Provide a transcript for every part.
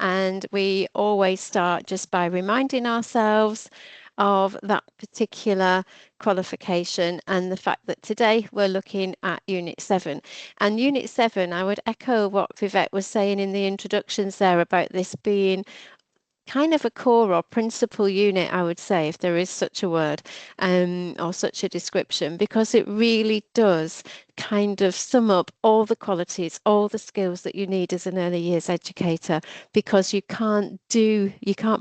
and we always start just by reminding ourselves of that particular qualification and the fact that today we're looking at Unit 7. And Unit 7, I would echo what Vivek was saying in the introductions there about this being kind of a core or principal unit, I would say, if there is such a word, or such a description, because it really does kind of sum up all the qualities, all the skills that you need as an early years educator, because you can't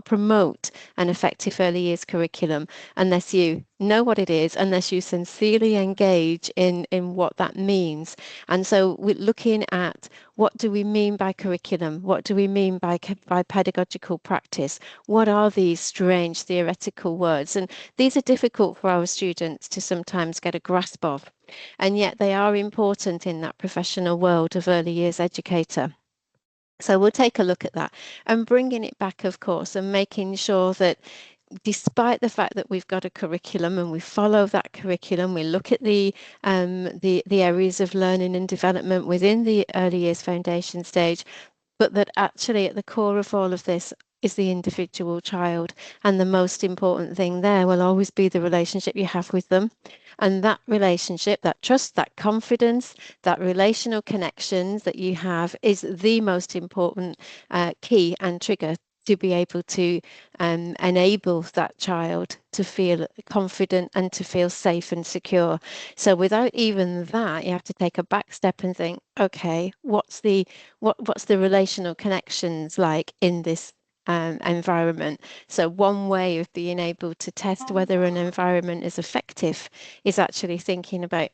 promote an effective early years curriculum unless you know what it is, unless you sincerely engage in what that means. And so we're looking at what do we mean by curriculum? What do we mean by pedagogical practice? What are these strange theoretical words? And these are difficult for our students to sometimes get a grasp of. And yet they are important in that professional world of early years educator. So we'll take a look at that and bringing it back, of course, and making sure that despite the fact that we've got a curriculum and we follow that curriculum, we look at the areas of learning and development within the early years foundation stage, but that actually at the core of all of this is the individual child. And the most important thing there will always be the relationship you have with them. And that relationship, that trust, that confidence, that relational connections that you have is the most important key and trigger to be able to enable that child to feel confident and to feel safe and secure. So without even that, you have to take a back step and think, okay, what's the relational connections like in this environment? So one way of being able to test whether an environment is effective is actually thinking about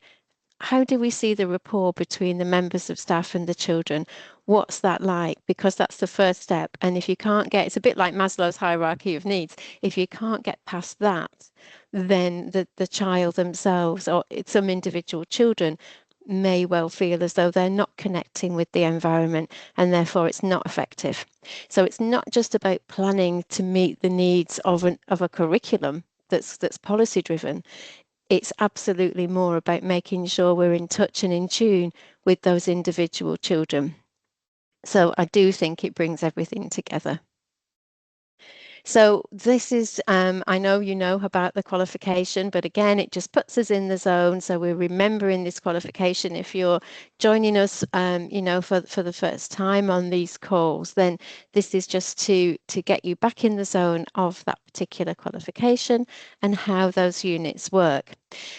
how do we see the rapport between the members of staff and the children? What's that like? Because that's the first step. And if you can't get, it's a bit like Maslow's hierarchy of needs. If you can't get past that, then the child themselves or some individual children may well feel as though they're not connecting with the environment and therefore it's not effective. So it's not just about planning to meet the needs of a curriculum that's policy driven. It's absolutely more about making sure we're in touch and in tune with those individual children. So I do think it brings everything together. So this is, I know you know about the qualification, but again, it just puts us in the zone. So we're remembering this qualification. If you're joining us, for the first time on these calls, then this is just to get you back in the zone of that particular qualification and how those units work.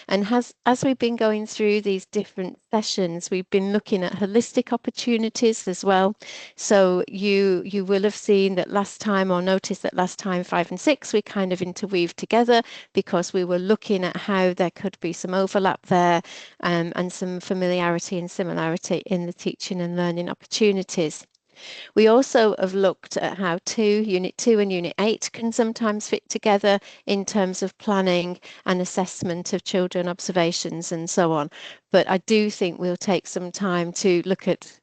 And as we've been going through these different sessions, we've been looking at holistic opportunities as well. So you will have seen that last time, or noticed that last time 5 and 6 we kind of interweaved together because we were looking at how there could be some overlap there and some familiarity and similarity in the teaching and learning opportunities. We also have looked at how Unit 2 and Unit 8 can sometimes fit together in terms of planning and assessment of children observations and so on. But I do think we'll take some time to look at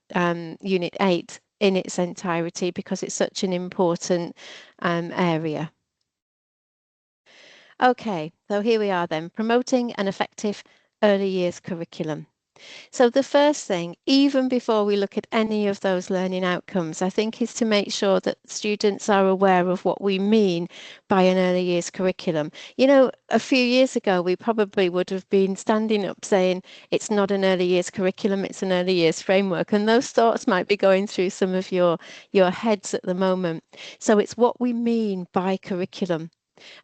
Unit 8 in its entirety because it's such an important area. Okay, so here we are then, promoting an effective early years curriculum. So the first thing, even before we look at any of those learning outcomes, I think is to make sure that students are aware of what we mean by an early years curriculum. You know, a few years ago, we probably would have been standing up saying it's not an early years curriculum, it's an early years framework. And those thoughts might be going through some of your heads at the moment. So it's what we mean by curriculum.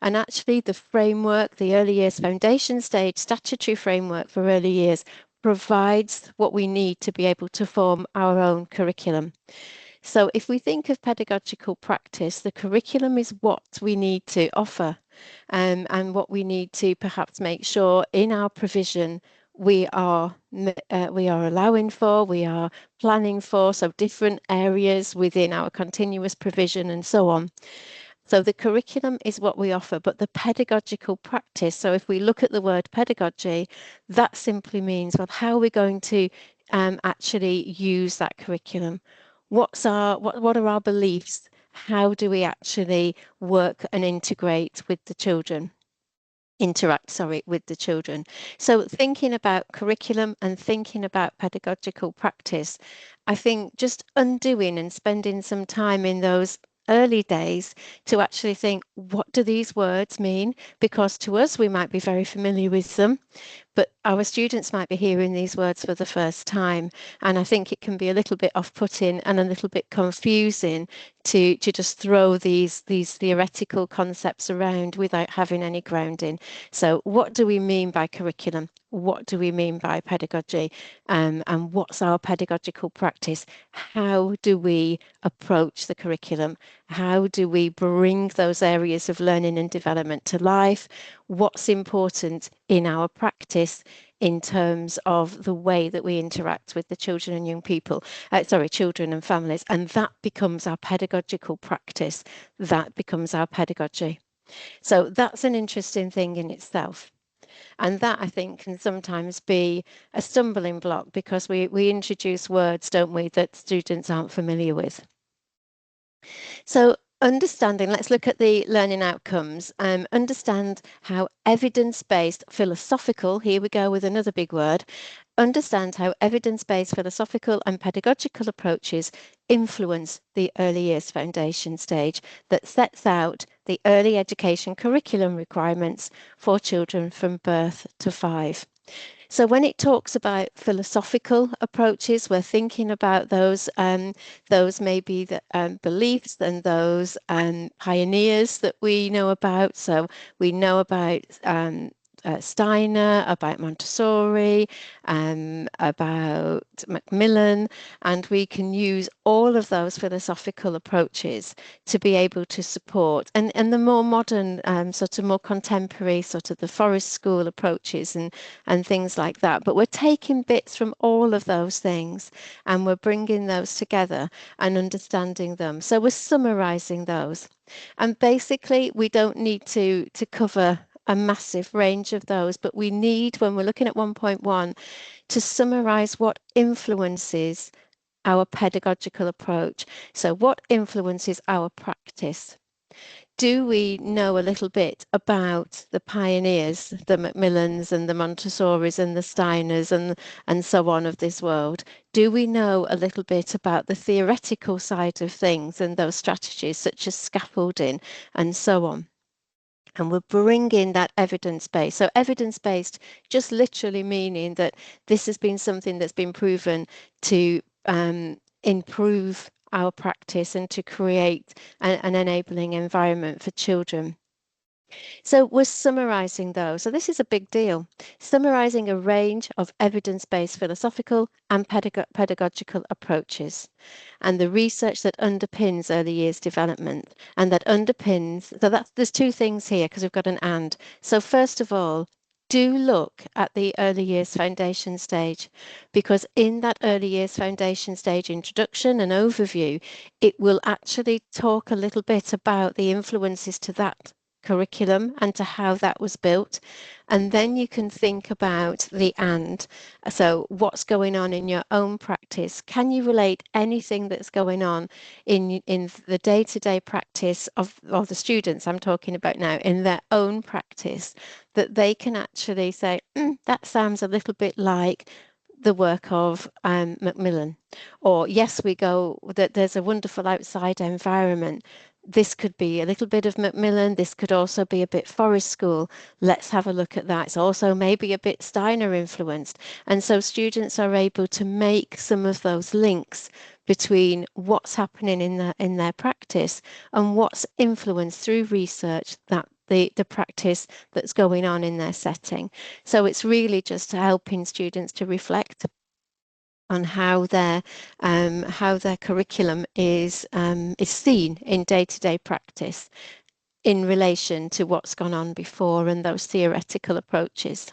And actually the framework, the early years foundation stage statutory framework for early years provides what we need to be able to form our own curriculum. So if we think of pedagogical practice, the curriculum is what we need to offer and what we need to perhaps make sure in our provision we are allowing for, we are planning for, so different areas within our continuous provision and so on. So the curriculum is what we offer, but the pedagogical practice, so if we look at the word pedagogy, that simply means, well, how are we going to actually use that curriculum? What are our beliefs? How do we actually work and integrate with the children? interact, sorry, with the children. So thinking about curriculum and thinking about pedagogical practice, I think just undoing and spending some time in those early days to actually think, what do these words mean? Because to us, we might be very familiar with them, but our students might be hearing these words for the first time. And I think it can be a little bit off-putting and a little bit confusing to just throw these theoretical concepts around without having any grounding. So what do we mean by curriculum? What do we mean by pedagogy? And what's our pedagogical practice? How do we approach the curriculum? How do we bring those areas of learning and development to life? What's important in our practice in terms of the way that we interact with the children and young people, children and families, and that becomes our pedagogical practice. That becomes our pedagogy. So that's an interesting thing in itself. And that I think can sometimes be a stumbling block because we introduce words, don't we, that students aren't familiar with. So understanding, let's look at the learning outcomes. Understand how evidence-based philosophical, here we go with another big word, understand how evidence-based philosophical and pedagogical approaches influence the early years foundation stage that sets out the early education curriculum requirements for children from birth to 5. So when it talks about philosophical approaches, we're thinking about those maybe the beliefs and those pioneers that we know about. So we know about Steiner, about Montessori, about Macmillan, and we can use all of those philosophical approaches to be able to support and the more modern sort of more contemporary sort of the Forest School approaches and things like that. But we're taking bits from all of those things and we're bringing those together and understanding them. So we're summarizing those. And basically, we don't need to cover a massive range of those, but we need, when we're looking at 1.1, to summarize what influences our pedagogical approach. So what influences our practice? Do we know a little bit about the pioneers, the Macmillans and the Montessoris and the Steiners and so on of this world? Do we know a little bit about the theoretical side of things and those strategies such as scaffolding and so on? And we're bringing that evidence base. So evidence based just literally meaning that this has been something that's been proven to improve our practice and to create an enabling environment for children. So we're summarizing those. So this is a big deal. Summarizing a range of evidence-based philosophical and pedagogical approaches and the research that underpins early years development and that underpins, so there's two things here because we've got an and. So first of all, do look at the early years foundation stage because in that early years foundation stage introduction and overview, it will actually talk a little bit about the influences to that curriculum and to how that was built. And then you can think about the and. So what's going on in your own practice? Can you relate anything that's going on in the day-to-day practice of the students I'm talking about now in their own practice that they can actually say, that sounds a little bit like the work of Macmillan, or yes, we go that there's a wonderful outside environment. This could be a little bit of Macmillan. This could also be a bit Forest School. Let's have a look at that. It's also maybe a bit Steiner influenced. And so students are able to make some of those links between what's happening in their practice and what's influenced through research that the practice that's going on in their setting. So it's really just helping students to reflect on how their curriculum is seen in day-to-day practice in relation to what's gone on before and those theoretical approaches.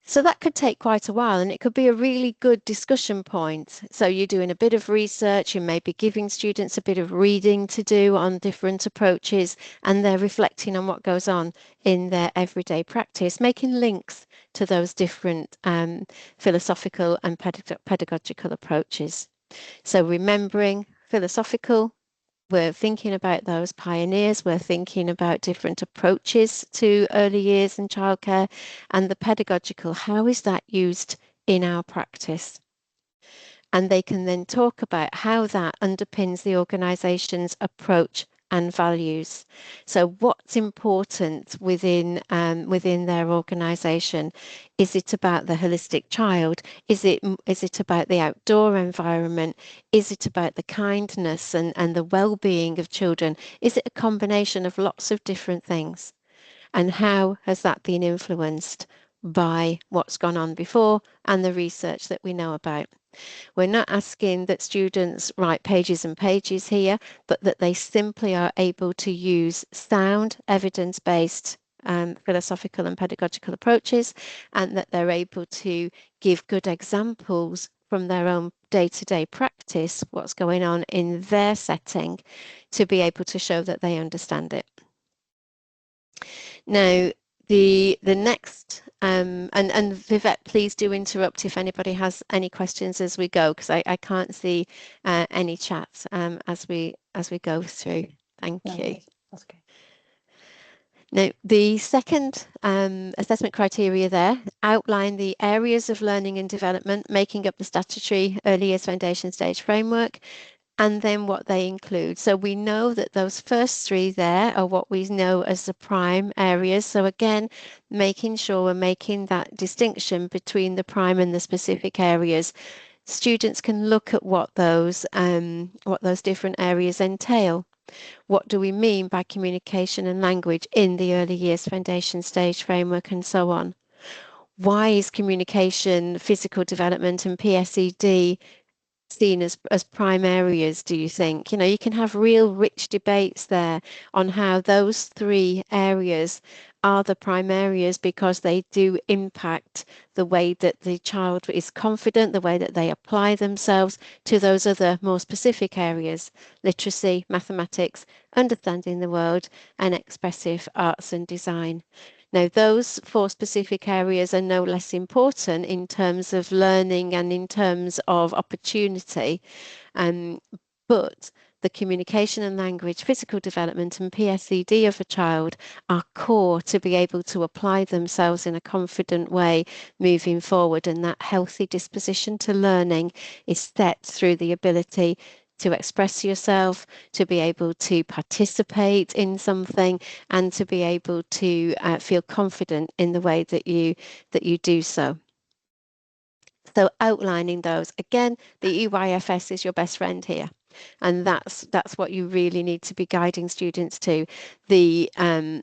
So that could take quite a while and it could be a really good discussion point. So you're doing a bit of research, you may be giving students a bit of reading to do on different approaches and they're reflecting on what goes on in their everyday practice, making links to those different philosophical and pedagogical approaches. So remembering philosophical, we're thinking about those pioneers, we're thinking about different approaches to early years and childcare, and the pedagogical, how is that used in our practice? And they can then talk about how that underpins the organisation's approach and values. So what's important within their organisation? Is it about the holistic child? Is it about the outdoor environment? Is it about the kindness and the well-being of children? Is it a combination of lots of different things? And how has that been influenced by what's gone on before and the research that we know about? We're not asking that students write pages and pages here, but that they simply are able to use sound, evidence-based philosophical and pedagogical approaches, and that they're able to give good examples from their own day-to-day practice, what's going on in their setting, to be able to show that they understand it. Now, the next and Vivette, please do interrupt if anybody has any questions as we go, because I can't see any chats as we go through. Thank you. That's okay. Now, the second assessment criteria there outline the areas of learning and development making up the statutory early years foundation stage framework, and then what they include. So we know that those first three there are what we know as the prime areas. So again, making sure we're making that distinction between the prime and the specific areas. Students can look at what those different areas entail. What do we mean by communication and language in the early years foundation stage framework, and so on? Why is communication, physical development, and PSED seen as prime areas, do you think? You know, you can have real rich debates there on how those three areas are the prime areas, because they do impact the way that the child is confident, the way that they apply themselves to those other more specific areas: literacy, mathematics, understanding the world, and expressive arts and design. Now, those four specific areas are no less important in terms of learning and in terms of opportunity, but the communication and language, physical development, and PSED of a child are core to be able to apply themselves in a confident way moving forward. And that healthy disposition to learning is set through the ability to express yourself, to be able to participate in something, and to be able to feel confident in the way that you do so. So outlining those, again, the EYFS is your best friend here, and that's what you really need to be guiding students to. In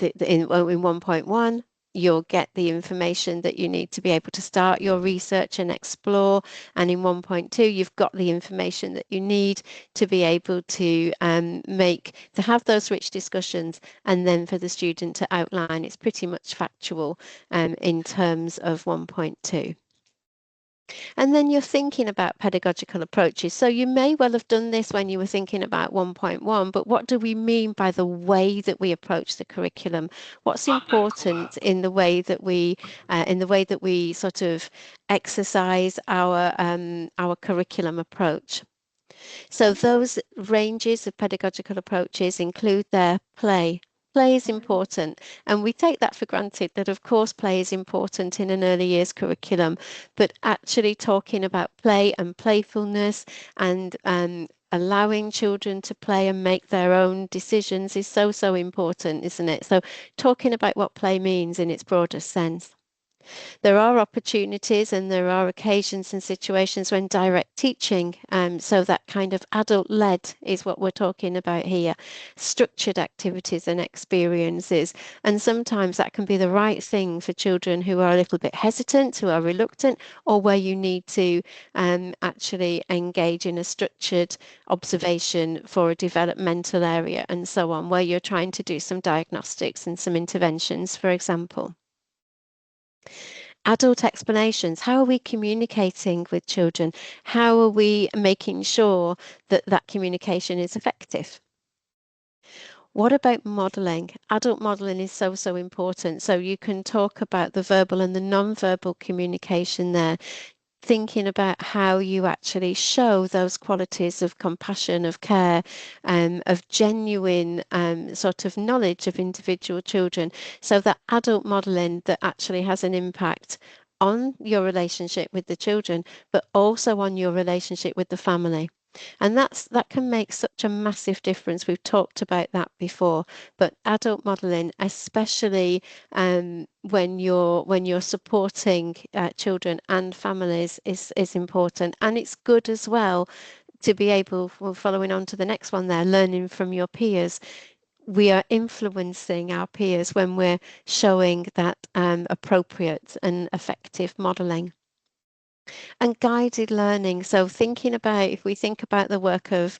1.1, you'll get the information that you need to be able to start your research and explore. And in 1.2, you've got the information that you need to be able to have those rich discussions, and then for the student to outline. It's pretty much factual in terms of 1.2. And then you're thinking about pedagogical approaches. So you may well have done this when you were thinking about 1.1, but what do we mean by the way that we approach the curriculum? What's important in the way that we sort of exercise our curriculum approach? So those ranges of pedagogical approaches include their play. Play is important, and we take that for granted, that of course play is important in an early years curriculum, but actually talking about play and playfulness and allowing children to play and make their own decisions is so important, isn't it? So talking about what play means in its broadest sense. There are opportunities and there are occasions and situations when direct teaching, so that kind of adult-led is what we're talking about here, structured activities and experiences. And sometimes that can be the right thing for children who are a little bit hesitant, who are reluctant, or where you need to actually engage in a structured observation for a developmental area and so on, where you're trying to do some diagnostics and some interventions, for example. Adult explanations. How are we communicating with children? How are we making sure that that communication is effective? What about modelling? Adult modelling is so important. So you can talk about the verbal and the non-verbal communication there. thinking about how you actually show those qualities of compassion, of care, of genuine sort of knowledge of individual children. So that adult modeling that actually has an impact on your relationship with the children, but also on your relationship with the family. And that can make such a massive difference. We've talked about that before, but adult modeling, especially when you're supporting children and families, is important. And it's good as well to be able, well, following on to the next one there, learning from your peers. We are influencing our peers when we're showing that appropriate and effective modeling. And guided learning. So thinking about, if we think about the work of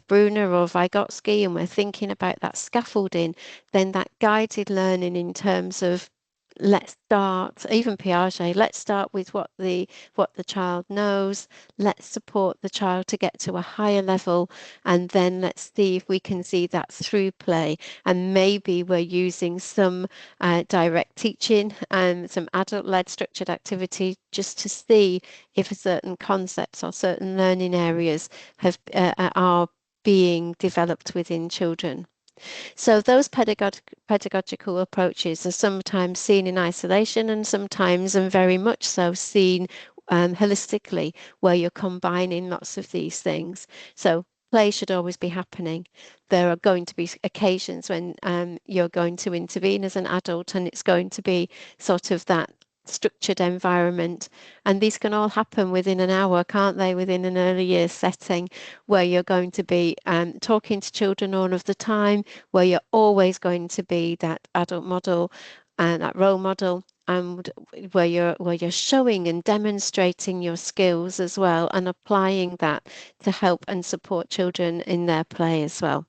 Bruner or Vygotsky, and we're thinking about that scaffolding, then that guided learning in terms of let's start, even Piaget, let's start with what the child knows, let's support the child to get to a higher level, and then let's see if we can see that through play. And maybe we're using some direct teaching and some adult-led structured activity just to see if certain concepts or certain learning areas are being developed within children. So those pedagogical approaches are sometimes seen in isolation and sometimes, and very much so, seen holistically, where you're combining lots of these things. So play should always be happening. There are going to be occasions when you're going to intervene as an adult, and it's going to be sort of that structured environment. And these can all happen within an hour, can't they, within an early years setting, where you're going to be talking to children all of the time, where you're always going to be that adult model and that role model, and where you're showing and demonstrating your skills as well, and applying that to help and support children in their play as well.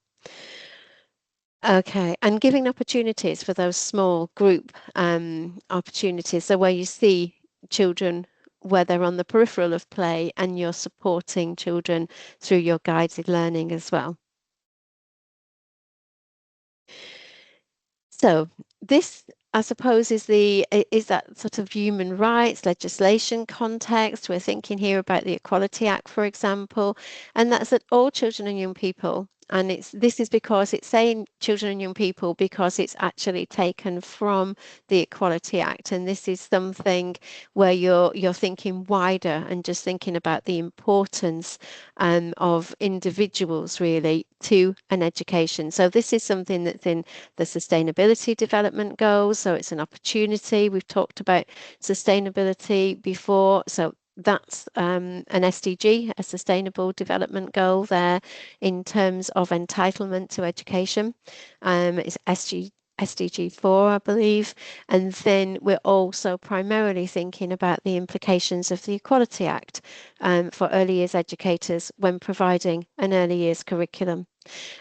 Okay, and giving opportunities for those small group opportunities. So where you see children where they're on the peripheral of play and you're supporting children through your guided learning as well. So this, I suppose, is that sort of human rights legislation context. We're thinking here about the Equality Act, for example, and that's that all children and young people. And this is because it's saying children and young people because it's actually taken from the Equality Act, and this is something where you're thinking wider and just thinking about the importance of individuals really to an education. So this is something that's in the Sustainability Development Goals. So it's an opportunity. We've talked about sustainability before. So that's an SDG, a Sustainable Development Goal there in terms of entitlement to education. It's SDG 4, I believe. And then we're also primarily thinking about the implications of the Equality Act for early years educators when providing an early years curriculum.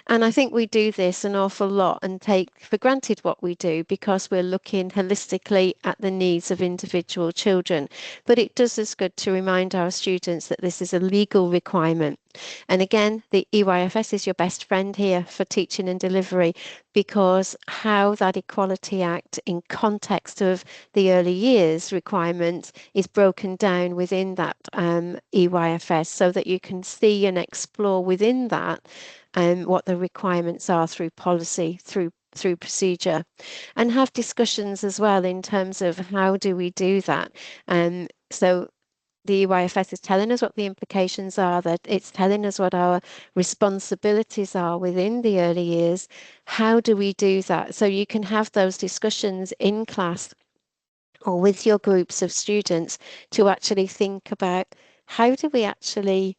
And I think we do this an awful lot and take for granted what we do because we're looking holistically at the needs of individual children. But it does us good to remind our students that this is a legal requirement. And again, the EYFS is your best friend here for teaching and delivery, because how that Equality Act in context of the early years requirement is broken down within that EYFS so that you can see and explore within that what the requirements are through policy, through procedure, and have discussions as well in terms of how do we do that. So the EYFS is telling us what the implications are, that it's telling us what our responsibilities are within the early years. How do we do that? So you can have those discussions in class or with your groups of students to actually think about how do we actually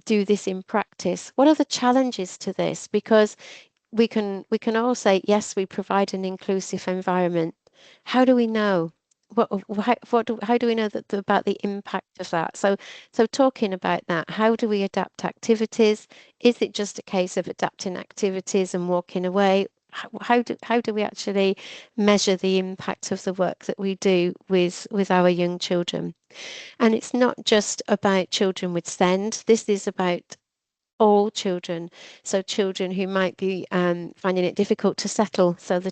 do this in practice? What are the challenges to this? Because we can all say, yes, we provide an inclusive environment. How do we know? How do we know that about the impact of that? So talking about that, how do we adapt activities? Is it just a case of adapting activities and walking away? How do we actually measure the impact of the work that we do with our young children? And it's not just about children with SEND. This is about all children. So children who might be finding it difficult to settle. So the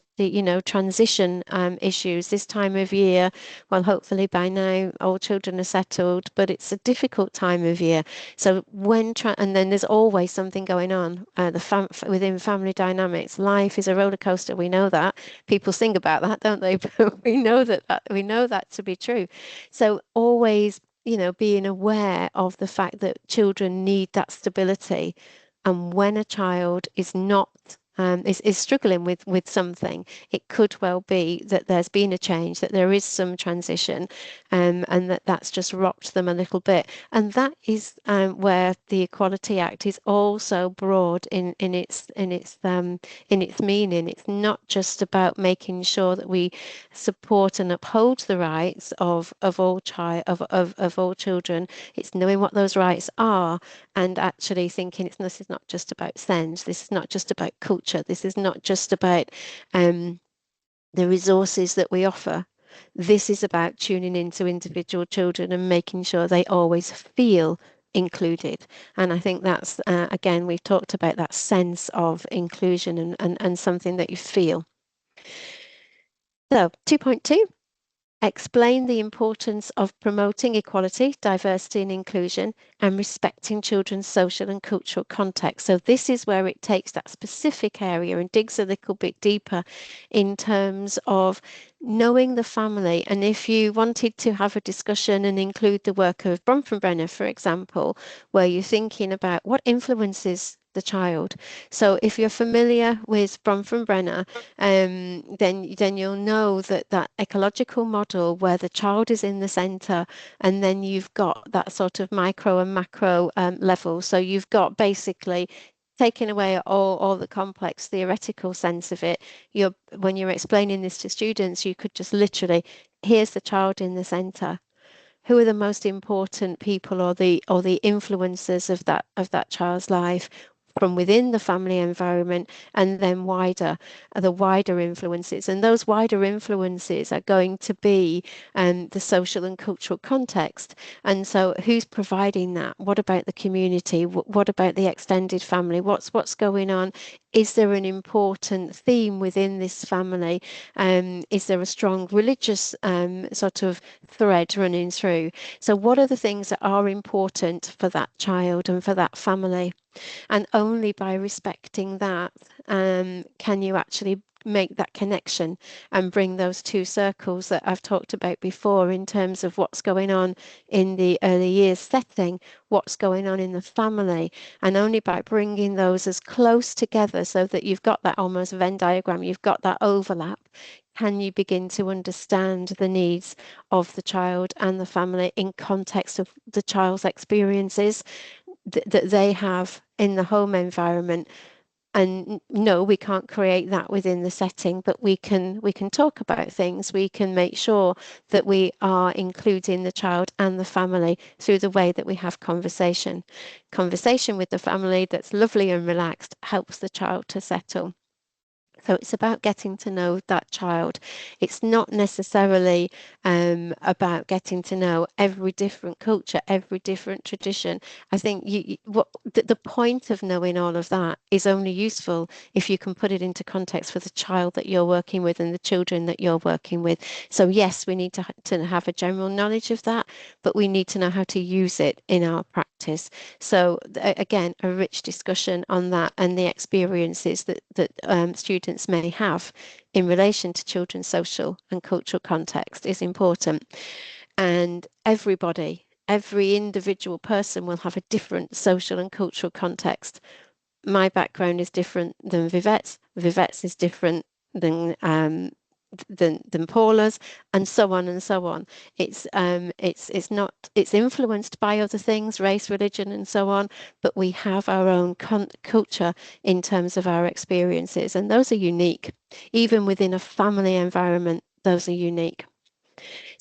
transition issues this time of year. Well, hopefully by now all children are settled, but it's a difficult time of year. So and then there's always something going on. Within family dynamics, life is a roller coaster. We know that. People sing about that, don't they? But we know that to be true. So always being aware of the fact that children need that stability. And when a child is not is struggling with something, it could well be that there's been a change, that there is some transition, and that's just rocked them a little bit. And that is where the Equality Act is also broad in its meaning. It's not just about making sure that we support and uphold the rights of all children. It's knowing what those rights are and actually thinking this is not just about SEND, this is not just about culture, this is not just about the resources that we offer. This is about tuning into individual children and making sure they always feel included. And I think that's, again, we've talked about that sense of inclusion and something that you feel. So 2.2. Explain the importance of promoting equality, diversity and inclusion and respecting children's social and cultural context. So this is where it takes that specific area and digs a little bit deeper in terms of knowing the family. And if you wanted to have a discussion and include the work of Bronfenbrenner, for example, where you're thinking about what influences the child. So if you're familiar with Bronfenbrenner, then you'll know that ecological model where the child is in the center, and then you've got that sort of micro and macro level. So you've got basically taking away all the complex theoretical sense of it. When you're explaining this to students, you could just literally, here's the child in the center. Who are the most important people or the influencers of that child's life from within the family environment, and then the wider influences. And those wider influences are going to be the social and cultural context. And so who's providing that? What about the community? What about the extended family? What's going on? Is there an important theme within this family? Is there a strong religious sort of thread running through? So what are the things that are important for that child and for that family? And only by respecting that can you actually make that connection and bring those two circles that I've talked about before in terms of what's going on in the early years setting, what's going on in the family. And only by bringing those as close together so that you've got that almost Venn diagram, you've got that overlap, can you begin to understand the needs of the child and the family in context of the child's experiences that they have in the home environment. And no, we can't create that within the setting, but we can talk about things. We can make sure that we are including the child and the family through the way that we have conversation with the family that's lovely and relaxed helps the child to settle. So it's about getting to know that child. It's not necessarily about getting to know every different culture, every different tradition. I think the point of knowing all of that is only useful if you can put it into context for the child that you're working with and the children that you're working with. So yes, we need to have a general knowledge of that, but we need to know how to use it in our practice. So again, a rich discussion on that and the experiences that students may have in relation to children's social and cultural context is important. And every individual person will have a different social and cultural context. My background is different than Vivette's. Vivette's is different than Paula's, and so on and so on. It's influenced by other things, race, religion, and so on, but we have our own culture in terms of our experiences, and those are unique. Even within a family environment, those are unique.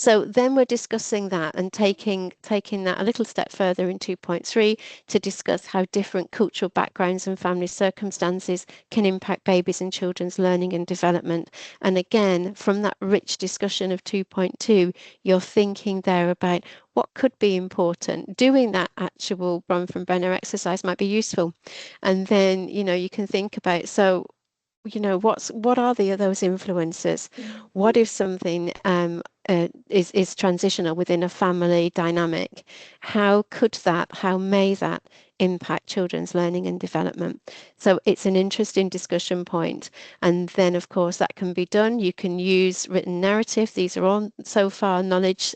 So then we're discussing that and taking that a little step further in 2.3 to discuss how different cultural backgrounds and family circumstances can impact babies and children's learning and development. And again, from that rich discussion of 2.2, you're thinking there about what could be important. Doing that actual Bronfenbrenner exercise might be useful. And then, you can think about, so what are those influences? What if something is transitional within a family dynamic? How may that impact children's learning and development? So it's an interesting discussion point. And then, of course, that can be done. You can use written narrative. These are all so far knowledge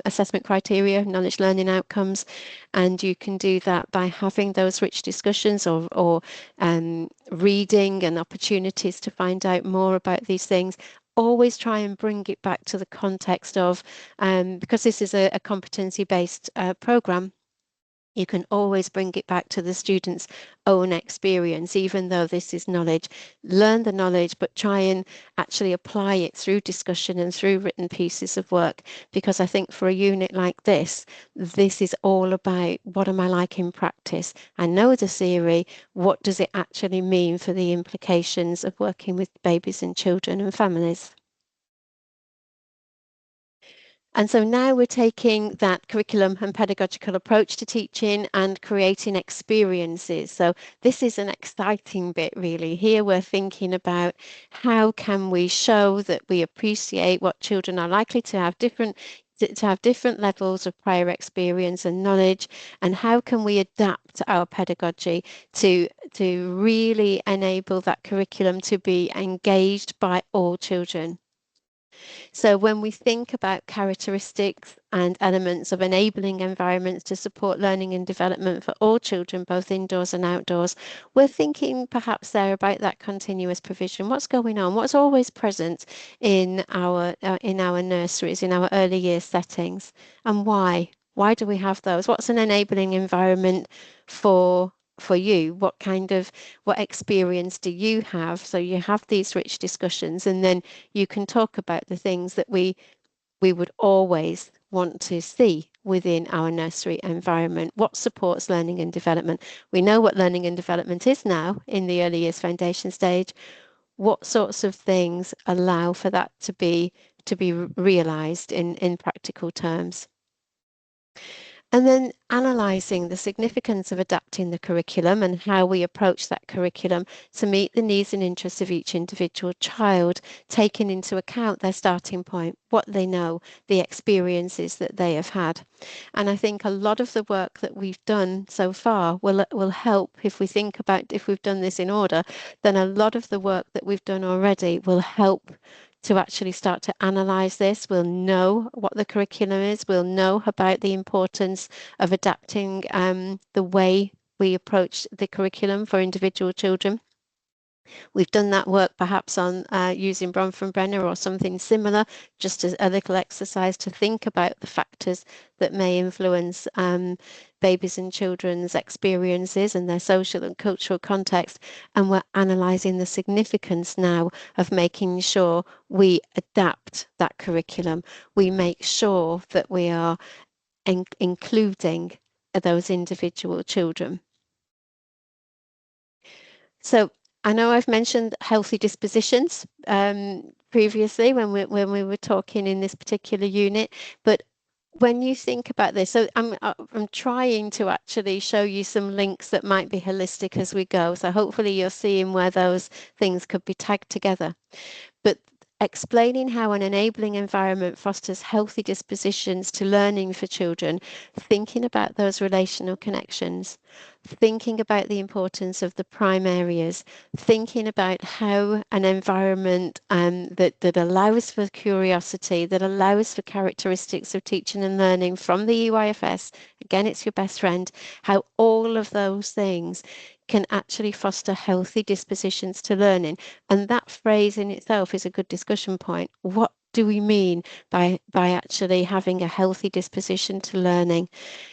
assessment criteria, knowledge learning outcomes. And you can do that by having those rich discussions or reading and opportunities to find out more about these things. Always try and bring it back to the context of, because this is a competency-based program, you can always bring it back to the student's own experience, even though this is knowledge. Learn the knowledge, but try and actually apply it through discussion and through written pieces of work. Because I think for a unit like this is all about what am I like in practice? I know the theory, what does it actually mean for the implications of working with babies and children and families? And so now we're taking that curriculum and pedagogical approach to teaching and creating experiences. So this is an exciting bit, really. Here we're thinking about how can we show that we appreciate what children are likely to have different levels of prior experience and knowledge, and how can we adapt our pedagogy to really enable that curriculum to be engaged by all children. So when we think about characteristics and elements of enabling environments to support learning and development for all children, both indoors and outdoors, we're thinking perhaps there about that continuous provision. What's going on? What's always present in our nurseries, in our early years settings, and why? Why do we have those? What's an enabling environment for you? What experience do you have? So you have these rich discussions, and then you can talk about the things that we would always want to see within our nursery environment. What supports learning and development? We know what learning and development is now in the early years foundation stage. What sorts of things allow for that to be realized in practical terms? And then analysing the significance of adapting the curriculum and how we approach that curriculum to meet the needs and interests of each individual child, taking into account their starting point, what they know, the experiences that they have had. And I think a lot of the work that we've done so far will help. If we think about, if we've done this in order, then a lot of the work that we've done already will help to actually start to analyze this. We'll know what the curriculum is. We'll know about the importance of adapting the way we approach the curriculum for individual children. We've done that work perhaps on using Bronfenbrenner or something similar, just as a little exercise to think about the factors that may influence babies and children's experiences and their social and cultural context. And we're analysing the significance now of making sure we adapt that curriculum. We make sure that we are including those individual children. So I know I've mentioned healthy dispositions previously when we were talking in this particular unit, but when you think about this, so I'm trying to actually show you some links that might be holistic as we go. So hopefully you're seeing where those things could be tagged together. But explaining how an enabling environment fosters healthy dispositions to learning for children, thinking about those relational connections, thinking about the importance of the prime areas, thinking about how an environment that allows for curiosity, that allows for characteristics of teaching and learning from the EYFS, again, it's your best friend, how all of those things can actually foster healthy dispositions to learning. And that phrase in itself is a good discussion point. What do we mean by actually having a healthy disposition to learning?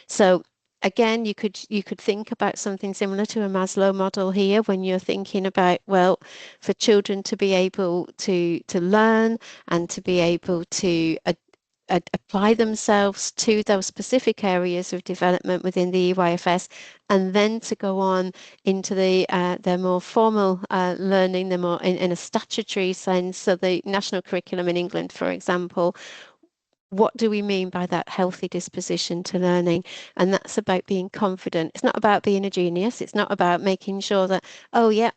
So again, you could think about something similar to a Maslow model here when you're thinking about, well, for children to be able to learn and to be able to apply themselves to those specific areas of development within the EYFS, and then to go on into their more formal learning, the more in a statutory sense. So the national curriculum in England, for example, what do we mean by that healthy disposition to learning? And that's about being confident. It's not about being a genius. It's not about making sure that, oh, yeah,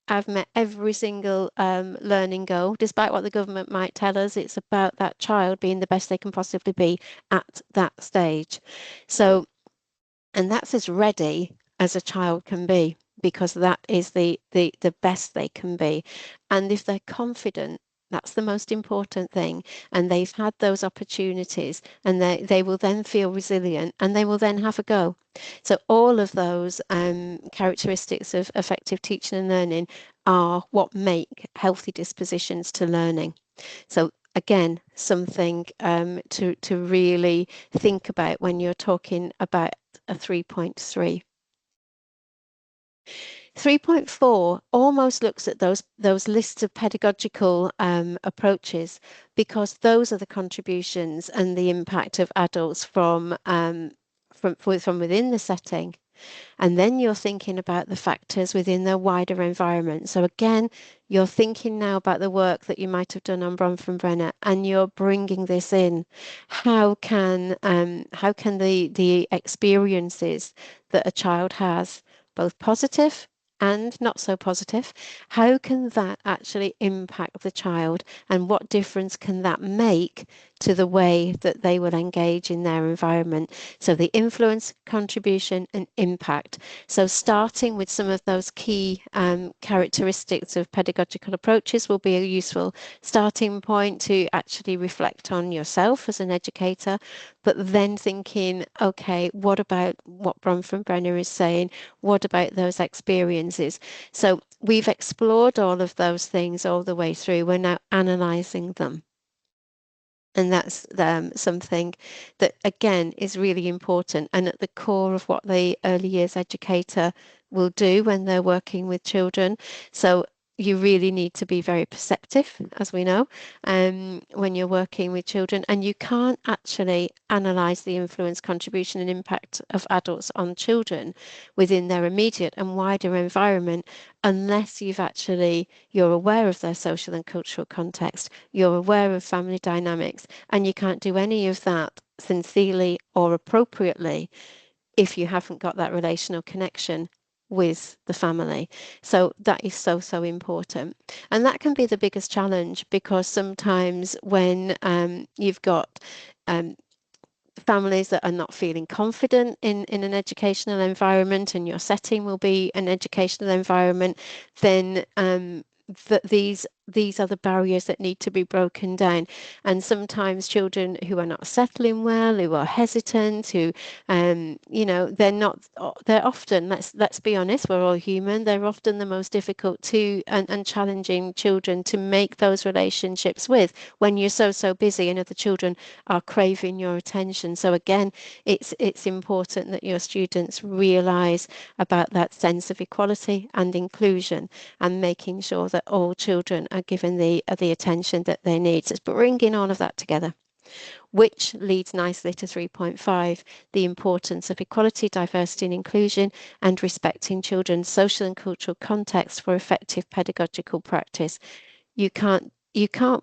I've met every single learning goal, despite what the government might tell us. It's about that child being the best they can possibly be at that stage. So, and that's as ready as a child can be, because that is the best they can be. And if they're confident, that's the most important thing. And they've had those opportunities, and they will then feel resilient, and they will then have a go. So all of those characteristics of effective teaching and learning are what make healthy dispositions to learning. So again, something to really think about when you're talking about a 3.3. 3.4 almost looks at those lists of pedagogical approaches, because those are the contributions and the impact of adults from within the setting. And then you're thinking about the factors within the wider environment. So again, you're thinking now about the work that you might have done on Bronfenbrenner, and you're bringing this in. How can the experiences that a child has, both positive and not so positive, how can that actually impact the child, and what difference can that make to the way that they will engage in their environment? So the influence, contribution, and impact. So starting with some of those key characteristics of pedagogical approaches will be a useful starting point to actually reflect on yourself as an educator, but then thinking, okay, what about what Bronfenbrenner is saying? What about those experiences? So we've explored all of those things all the way through. We're now analysing them. And that's something that, again, is really important and at the core of what the early years educator will do when they're working with children. So you really need to be very perceptive, as we know, when you're working with children. And you can't actually analyse the influence, contribution and impact of adults on children within their immediate and wider environment unless you're aware of their social and cultural context, you're aware of family dynamics, and you can't do any of that sincerely or appropriately if you haven't got that relational connection with the family. So that is so, so important. And that can be the biggest challenge, because sometimes when you've got families that are not feeling confident in an educational environment, and your setting will be an educational environment, then that these are the barriers that need to be broken down. And sometimes children who are not settling well, who are hesitant, who they're often, let's be honest, we're all human, they're often the most difficult to and challenging children to make those relationships with when you're so busy and other children are craving your attention. So again, it's important that your students realize about that sense of equality and inclusion, and making sure that all children are given the attention that they need. So it's bringing all of that together, which leads nicely to 3.5, the importance of equality, diversity and inclusion, and respecting children's social and cultural context for effective pedagogical practice. You can't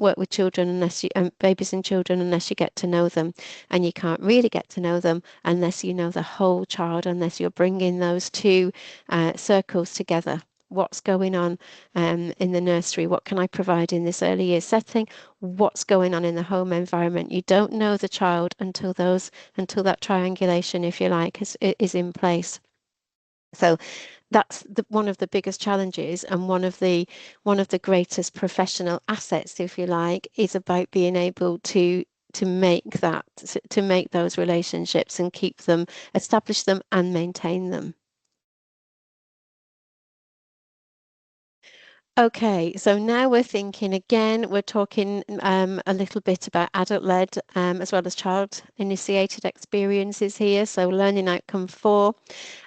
work with children unless you babies and children unless you get to know them, and you can't really get to know them unless you know the whole child, unless you're bringing those two circles together. What's going on in the nursery? What can I provide in this early years setting? What's going on in the home environment? You don't know the child until that triangulation, if you like, is in place. So that's one of the biggest challenges, and one of the greatest professional assets, if you like, is about being able to make those relationships and keep them, establish them and maintain them. Okay, so now we're thinking again, we're talking a little bit about adult-led as well as child-initiated experiences here. So learning outcome 4,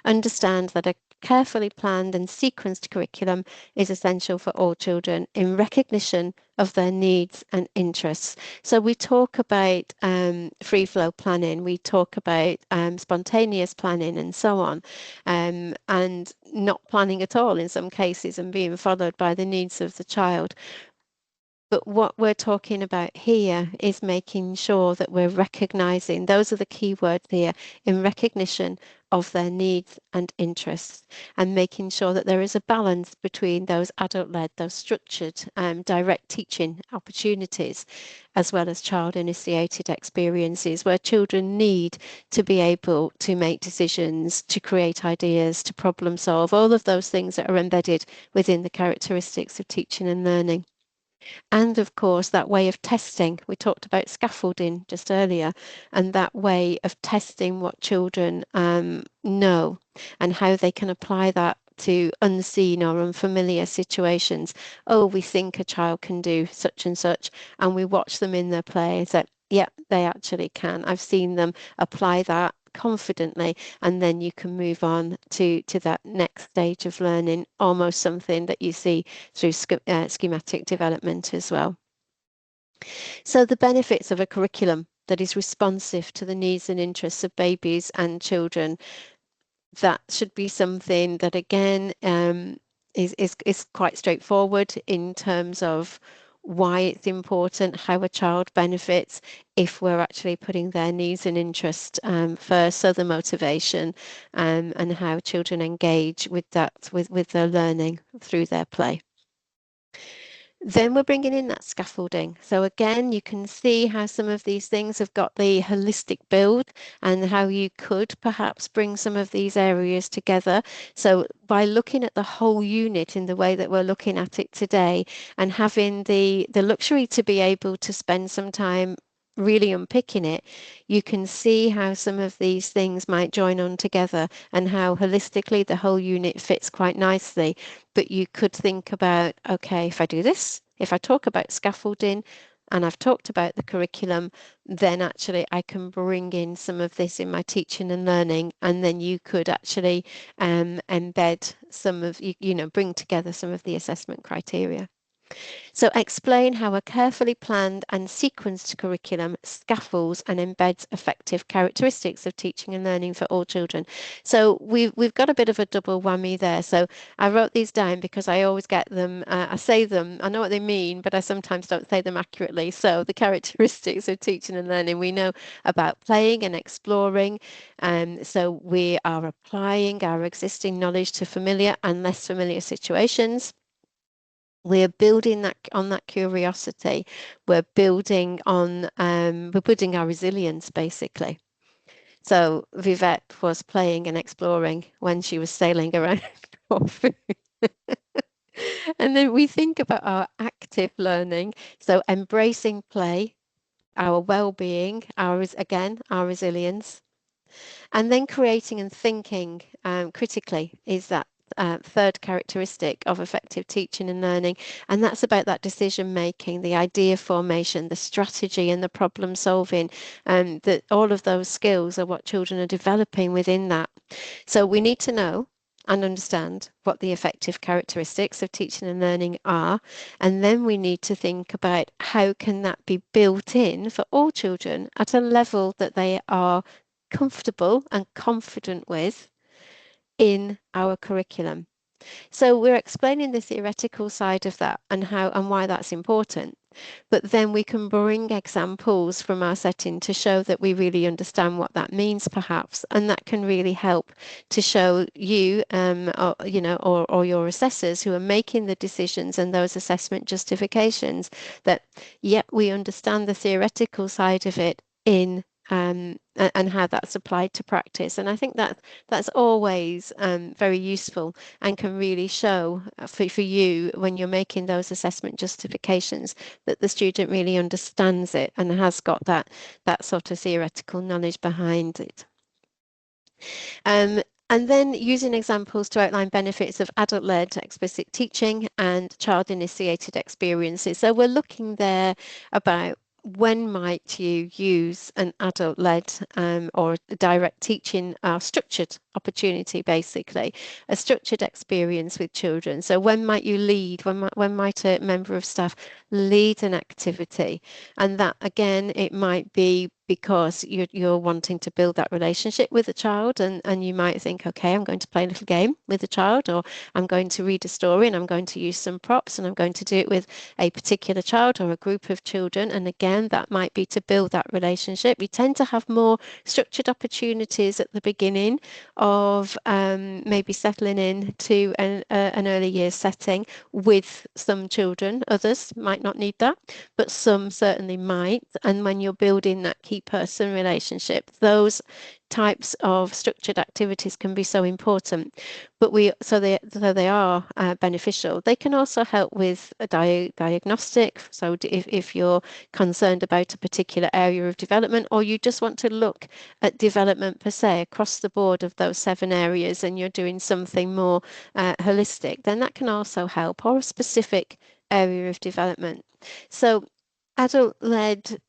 understand that a carefully planned and sequenced curriculum is essential for all children in recognition of their needs and interests. So we talk about free flow planning, we talk about spontaneous planning and so on, and not planning at all in some cases and being followed by the needs of the child. But what we're talking about here is making sure that we're recognizing, those are the key words here, in recognition of their needs and interests, and making sure that there is a balance between those adult-led, those structured, direct teaching opportunities, as well as child-initiated experiences where children need to be able to make decisions, to create ideas, to problem solve, all of those things that are embedded within the characteristics of teaching and learning. And of course, that way of testing, we talked about scaffolding just earlier, and that way of testing what children know and how they can apply that to unseen or unfamiliar situations. Oh, we think a child can do such and such, and we watch them in their play and say, yeah, they actually can. I've seen them apply that confidently, and then you can move on to that next stage of learning, almost something that you see through schematic development as well. So the benefits of a curriculum that is responsive to the needs and interests of babies and children, that should be something that again is quite straightforward in terms of why it's important, how a child benefits if we're actually putting their needs and interest first, so the motivation and how children engage with that, with their learning through their play. Then we're bringing in that scaffolding. So again, you can see how some of these things have got the holistic build and how you could perhaps bring some of these areas together. So by looking at the whole unit in the way that we're looking at it today and having the luxury to be able to spend some time really unpicking it, you can see how some of these things might join on together and how holistically the whole unit fits quite nicely. But you could think about, okay, if I do this, if I talk about scaffolding and I've talked about the curriculum, then actually I can bring in some of this in my teaching and learning, and then you could actually embed some of, bring together some of the assessment criteria. So explain how a carefully planned and sequenced curriculum scaffolds and embeds effective characteristics of teaching and learning for all children. So we've got a bit of a double whammy there. So I wrote these down because I always get them, I say them, I know what they mean, but I sometimes don't say them accurately. So the characteristics of teaching and learning, we know about playing and exploring. So we are applying our existing knowledge to familiar and less familiar situations. We're building that on that curiosity. We're building on we're building our resilience basically. So Vivette was playing and exploring when she was sailing around Corfu. And then we think about our active learning. So embracing play, our well-being, again, our resilience. And then creating and thinking critically is that third characteristic of effective teaching and learning. And that's about that decision making, the idea formation, the strategy and the problem solving. That all of those skills are what children are developing within that. So we need to know and understand what the effective characteristics of teaching and learning are. And then we need to think about how can that be built in for all children at a level that they are comfortable and confident with in our curriculum. So we're explaining the theoretical side of that and how and why that's important. But then we can bring examples from our setting to show that we really understand what that means, perhaps, and that can really help to show you, or your assessors who are making the decisions and those assessment justifications that, yep, we understand the theoretical side of it in and how that's applied to practice. And I think that that's always very useful and can really show for you when you're making those assessment justifications that the student really understands it and has got that sort of theoretical knowledge behind it. And then using examples to outline benefits of adult-led explicit teaching and child-initiated experiences. So we're looking there about when might you use an adult-led or a direct teaching structured opportunity, basically, a structured experience with children? So when might you lead? When might a member of staff lead an activity? And that, again, it might be because you're wanting to build that relationship with a child, and you might think, okay, I'm going to play a little game with a child, or I'm going to read a story and I'm going to use some props and I'm going to do it with a particular child or a group of children. And again, that might be to build that relationship. You tend to have more structured opportunities at the beginning of maybe settling in to an early years setting with some children. Others might not need that, but some certainly might. And when you're building that key person relationship, those types of structured activities can be so important. But they are beneficial. They can also help with a diagnostic. So if you're concerned about a particular area of development, or you just want to look at development per se across the board of those 7 areas, and you're doing something more holistic, then that can also help, or a specific area of development. So adult-led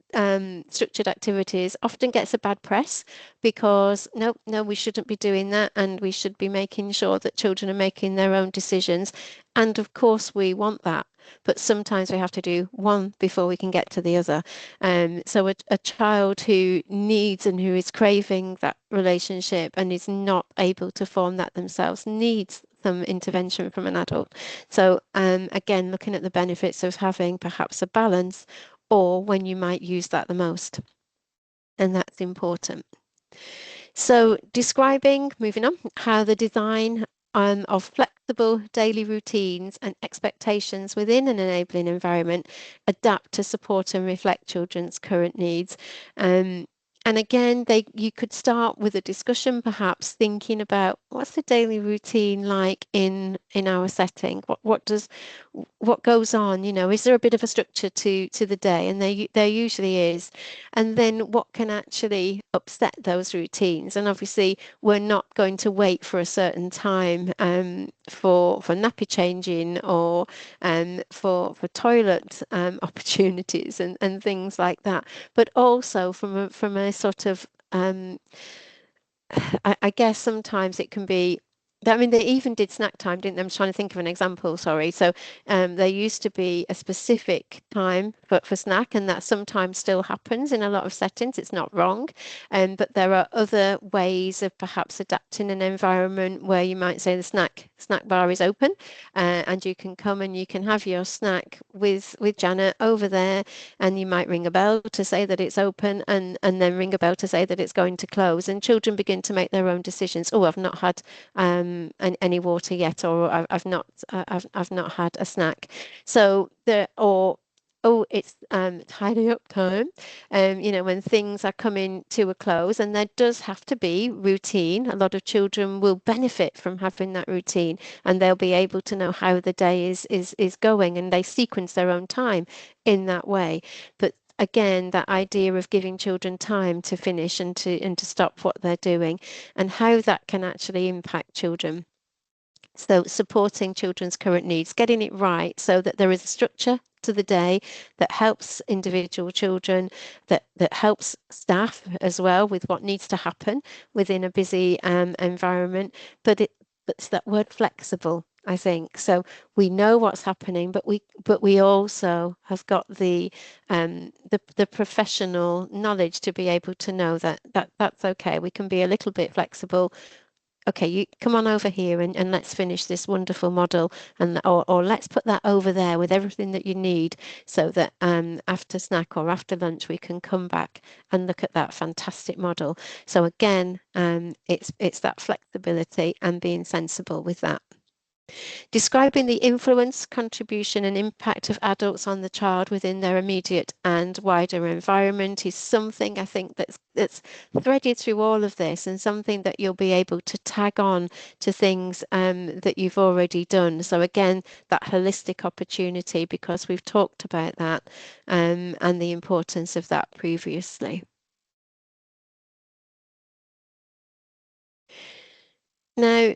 structured activities often gets a bad press because no, we shouldn't be doing that, and we should be making sure that children are making their own decisions. And of course, we want that, but sometimes we have to do one before we can get to the other. So a child who needs and who is craving that relationship and is not able to form that themselves needs some intervention from an adult. So again, looking at the benefits of having perhaps a balance, or when you might use that the most. And that's important. So moving on, how the design of flexible daily routines and expectations within an enabling environment adapt to support and reflect children's current needs. And again, you could start with a discussion, perhaps thinking about what's the daily routine like in our setting. What goes on? Is there a bit of a structure to the day? And there usually is. And then what can actually upset those routines? And obviously, we're not going to wait for a certain time for nappy changing, or for toilet opportunities and things like that. But also from a sort of I guess sometimes it can be. I mean, they even did snack time, didn't they? I'm trying to think of an example, sorry. So there used to be a specific time for snack, and that sometimes still happens in a lot of settings. It's not wrong. But there are other ways of perhaps adapting an environment where you might say the snack bar is open, and you can come and you can have your snack with Janet over there, and you might ring a bell to say that it's open, and then ring a bell to say that it's going to close, and children begin to make their own decisions. Oh, I've not had any water yet, or I've not had a snack. So oh, it's tidy up time. When things are coming to a close, and there does have to be routine. A lot of children will benefit from having that routine, and they'll be able to know how the day is going, and they sequence their own time in that way. But again, that idea of giving children time to finish and to stop what they're doing, and how that can actually impact children. So supporting children's current needs, getting it right so that there is a structure to the day that helps individual children, that helps staff as well with what needs to happen within a busy environment. But it's that word flexible, I think. So we know what's happening, but we also have got the professional knowledge to be able to know that's okay. We can be a little bit flexible. Okay, you come on over here, and let's finish this wonderful model, or let's put that over there with everything that you need, so that after snack or after lunch we can come back and look at that fantastic model. So again, it's that flexibility and being sensible with that. Describing the influence, contribution, and impact of adults on the child within their immediate and wider environment is something I think that's threaded through all of this, and something that you'll be able to tag on to things that you've already done. So again, that holistic opportunity, because we've talked about that and the importance of that previously. Now,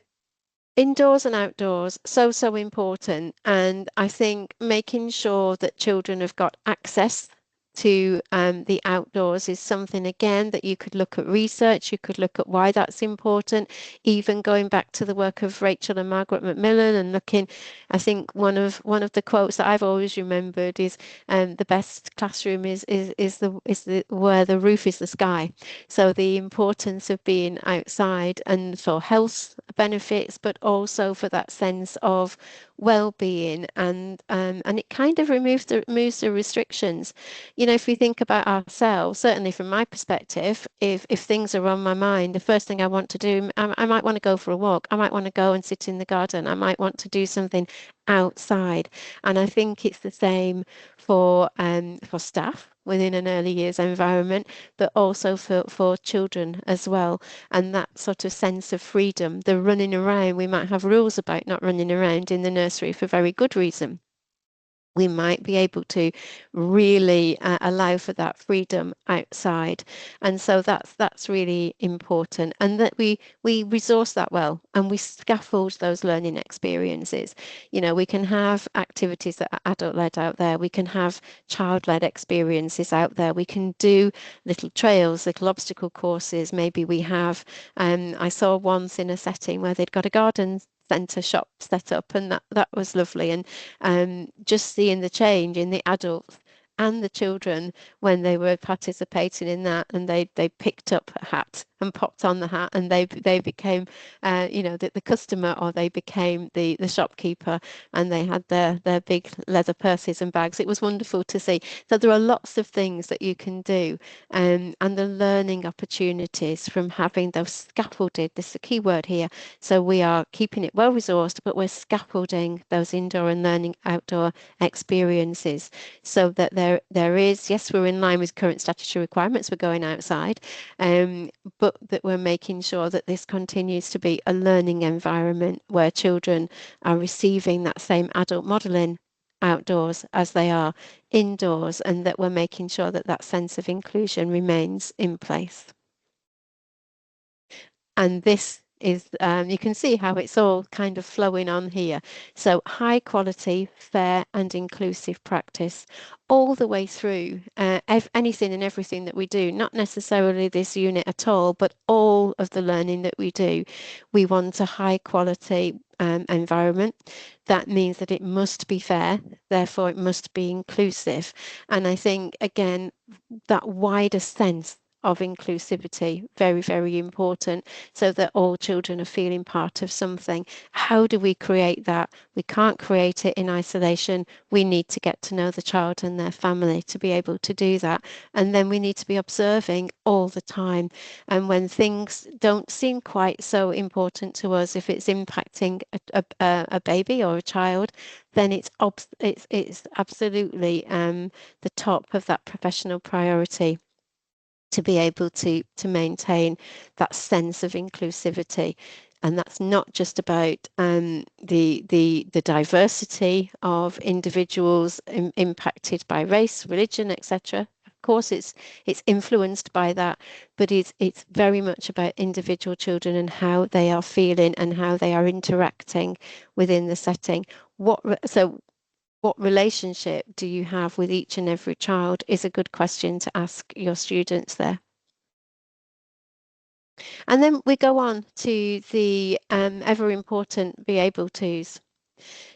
indoors and outdoors, so important. And I think making sure that children have got access to the outdoors is something, again, that you could look at research, you could look at why that's important, even going back to the work of Rachel and Margaret Macmillan and looking. I think one of the quotes that I've always remembered is the best classroom is the where the roof is the sky. So the importance of being outside, and for health benefits, but also for that sense of well-being, and it kind of removes the restrictions. If we think about ourselves, certainly from my perspective, if things are on my mind, the first thing I want to do, I might want to go for a walk. I might want to go and sit in the garden. I might want to do something outside. And I think it's the same for staff within an early years environment, but also for children as well. And that sort of sense of freedom, the running around, we might have rules about not running around in the nursery for very good reason. We might be able to really allow for that freedom outside. And so that's really important, and that we resource that well, and we scaffold those learning experiences. We can have activities that are adult-led out there, we can have child-led experiences out there, we can do little trails, little obstacle courses. Maybe we have, I saw once in a setting where they'd got a garden centre shop set up, and that was lovely. And just seeing the change in the adults and the children when they were participating in that, and they picked up a hat and popped on the hat, and they became the customer, or they became the shopkeeper, and they had their big leather purses and bags. It was wonderful to see. So there are lots of things that you can do, and the learning opportunities from having those scaffolded, this is the key word here. So we are keeping it well resourced, but we're scaffolding those indoor and learning outdoor experiences, so that there is, yes, we're in line with current statutory requirements, we're going outside, but that we're making sure that this continues to be a learning environment where children are receiving that same adult modelling outdoors as they are indoors, and that we're making sure that that sense of inclusion remains in place. And this is, you can see how it's all kind of flowing on here. So high quality, fair and inclusive practice all the way through anything and everything that we do, not necessarily this unit at all, but all of the learning that we do. We want a high quality environment. That means that it must be fair, therefore it must be inclusive. And I think, again, that wider sense of inclusivity, very, very important, so that all children are feeling part of something. How do we create that? We can't create it in isolation. We need to get to know the child and their family to be able to do that. And then we need to be observing all the time. And when things don't seem quite so important to us, if it's impacting a baby or a child, then it's absolutely the top of that professional priority to be able to maintain that sense of inclusivity. And that's not just about the diversity of individuals impacted by race, religion, etc. Of course, it's influenced by that, but it's very much about individual children and how they are feeling and how they are interacting within the setting. What relationship do you have with each and every child is a good question to ask your students there. And then we go on to the ever important be able tos.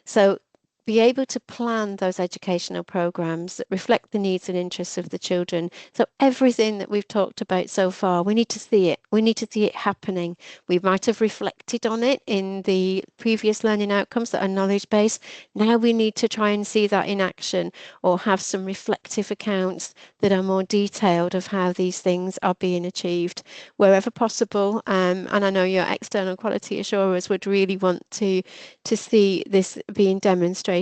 So be able to plan those educational programs that reflect the needs and interests of the children. So everything that we've talked about so far, we need to see it. We need to see it happening. We might have reflected on it in the previous learning outcomes that are knowledge-based. Now we need to try and see that in action, or have some reflective accounts that are more detailed of how these things are being achieved wherever possible. And I know your external quality assurers would really want to see this being demonstrated.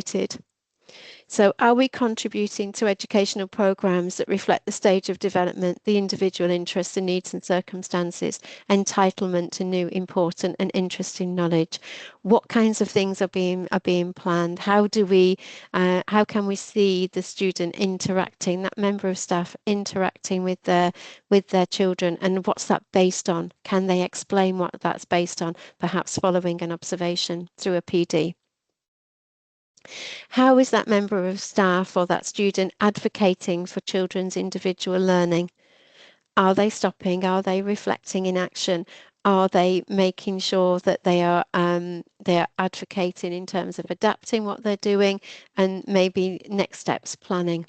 So are we contributing to educational programs that reflect the stage of development, the individual interests and needs and circumstances, entitlement to new, important and interesting knowledge? What kinds of things are being planned? How can we see the student interacting, that member of staff interacting with their children, and what's that based on? Can they explain what that's based on, perhaps following an observation through a PD? How is that member of staff or that student advocating for children's individual learning? Are they stopping? Are they reflecting in action? Are they making sure that they are advocating in terms of adapting what they're doing and maybe next steps planning?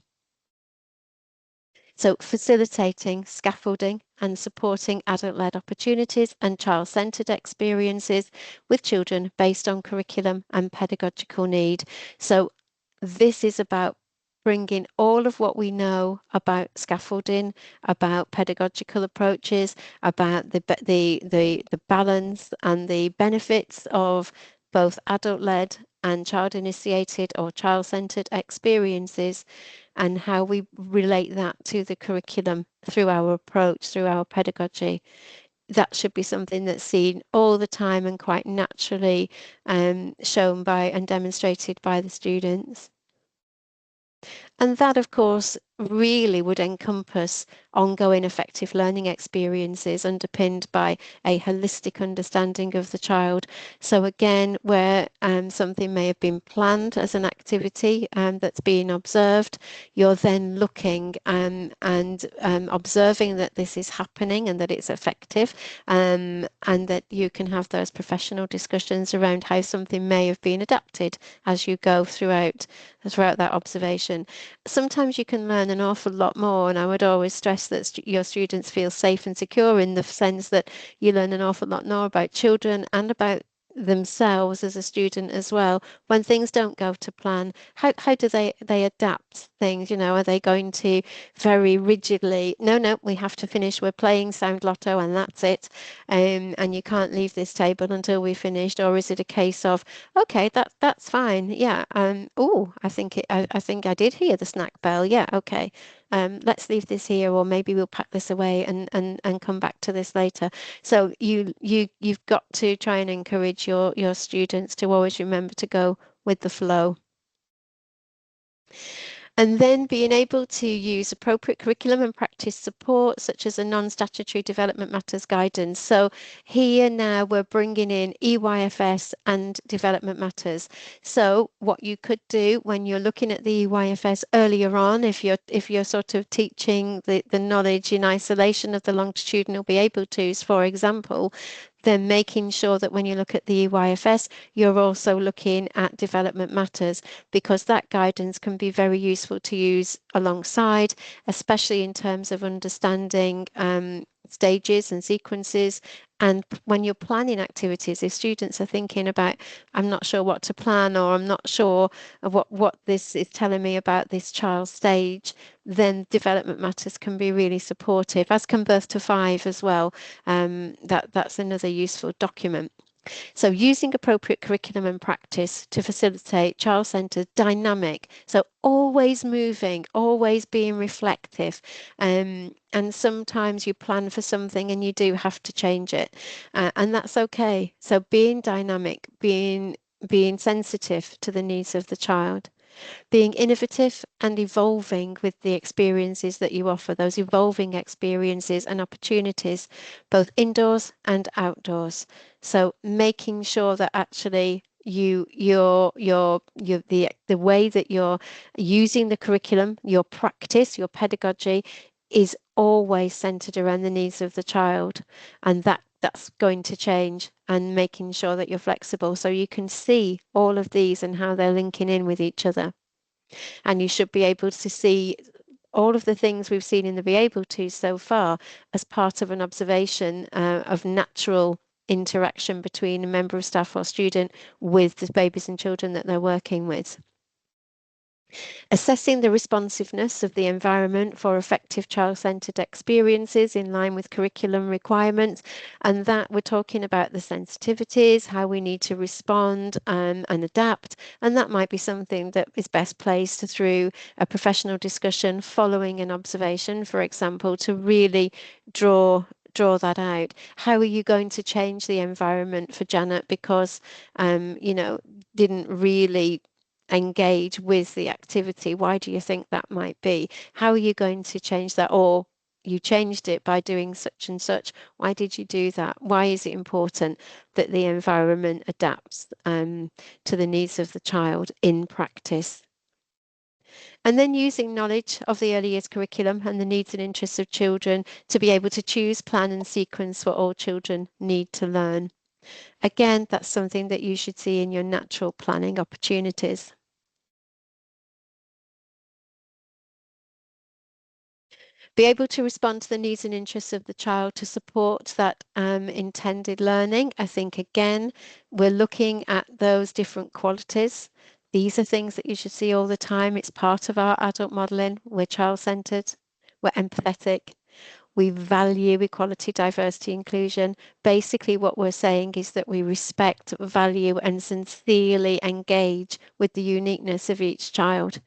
So facilitating, scaffolding and supporting adult-led opportunities and child-centred experiences with children based on curriculum and pedagogical need. So this is about bringing all of what we know about scaffolding, about pedagogical approaches, about the balance and the benefits of both adult-led and child-initiated or child-centred experiences, and how we relate that to the curriculum through our approach, through our pedagogy. That should be something that's seen all the time and quite naturally shown by and demonstrated by the students. And that, of course, really would encompass ongoing effective learning experiences underpinned by a holistic understanding of the child. So again, where something may have been planned as an activity that's being observed, you're then looking and observing that this is happening and that it's effective, and that you can have those professional discussions around how something may have been adapted as you go throughout that observation. Sometimes you can learn an awful lot more, and I would always stress that your students feel safe and secure in the sense that you learn an awful lot more about children and about themselves as a student as well. When things don't go to plan, how do they adapt things? You know, are they going to very rigidly, no, we have to finish, we're playing sound lotto and that's it, and you can't leave this table until we've finished? Or is it a case of, okay, that's fine, yeah, oh, I think I did hear the snack bell, yeah, okay, let's leave this here, or maybe we'll pack this away and come back to this later. So you've got to try and encourage your students to always remember to go with the flow. And then being able to use appropriate curriculum and practice support, such as a non-statutory development matters guidance. So here now we're bringing in EYFS and development matters. So what you could do when you're looking at the EYFS earlier on, if you're sort of teaching the knowledge in isolation of the longitudinal be able to's, for example, then making sure that when you look at the EYFS, you're also looking at development matters, because that guidance can be very useful to use alongside, especially in terms of understanding stages and sequences. And when you're planning activities, if students are thinking about, I'm not sure what to plan, or I'm not sure of what this is telling me about this child's stage, then development matters can be really supportive, as can Birth to Five as well. That's another useful document. So using appropriate curriculum and practice to facilitate child-centered, dynamic, so always moving, always being reflective. And sometimes you plan for something and you do have to change it, and that's okay. So being dynamic, being sensitive to the needs of the child, being innovative and evolving with the experiences that you offer, those evolving experiences and opportunities, both indoors and outdoors. So making sure that actually the way that you're using the curriculum, your practice, your pedagogy is always centered around the needs of the child, and that's going to change, and making sure that you're flexible so you can see all of these and how they're linking in with each other. And you should be able to see all of the things we've seen in the be able to so far as part of an observation of natural interaction between a member of staff or student with the babies and children that they're working with. Assessing the responsiveness of the environment for effective child-centred experiences in line with curriculum requirements, and that we're talking about the sensitivities, how we need to respond and adapt, and that might be something that is best placed through a professional discussion following an observation, for example, to really draw that out. How are you going to change the environment for Janet because didn't really engage with the activity? Why do you think that might be? How are you going to change that? Or you changed it by doing such and such. Why did you do that? Why is it important that the environment adapts to the needs of the child in practice? And then using knowledge of the early years curriculum and the needs and interests of children to be able to choose, plan and sequence what all children need to learn. Again, that's something that you should see in your natural planning opportunities. Be able to respond to the needs and interests of the child to support that intended learning. I think, again, we're looking at those different qualities. These are things that you should see all the time. It's part of our adult modelling. We're child-centred, we're empathetic, we value equality, diversity, inclusion. Basically, what we're saying is that we respect, value, and sincerely engage with the uniqueness of each child.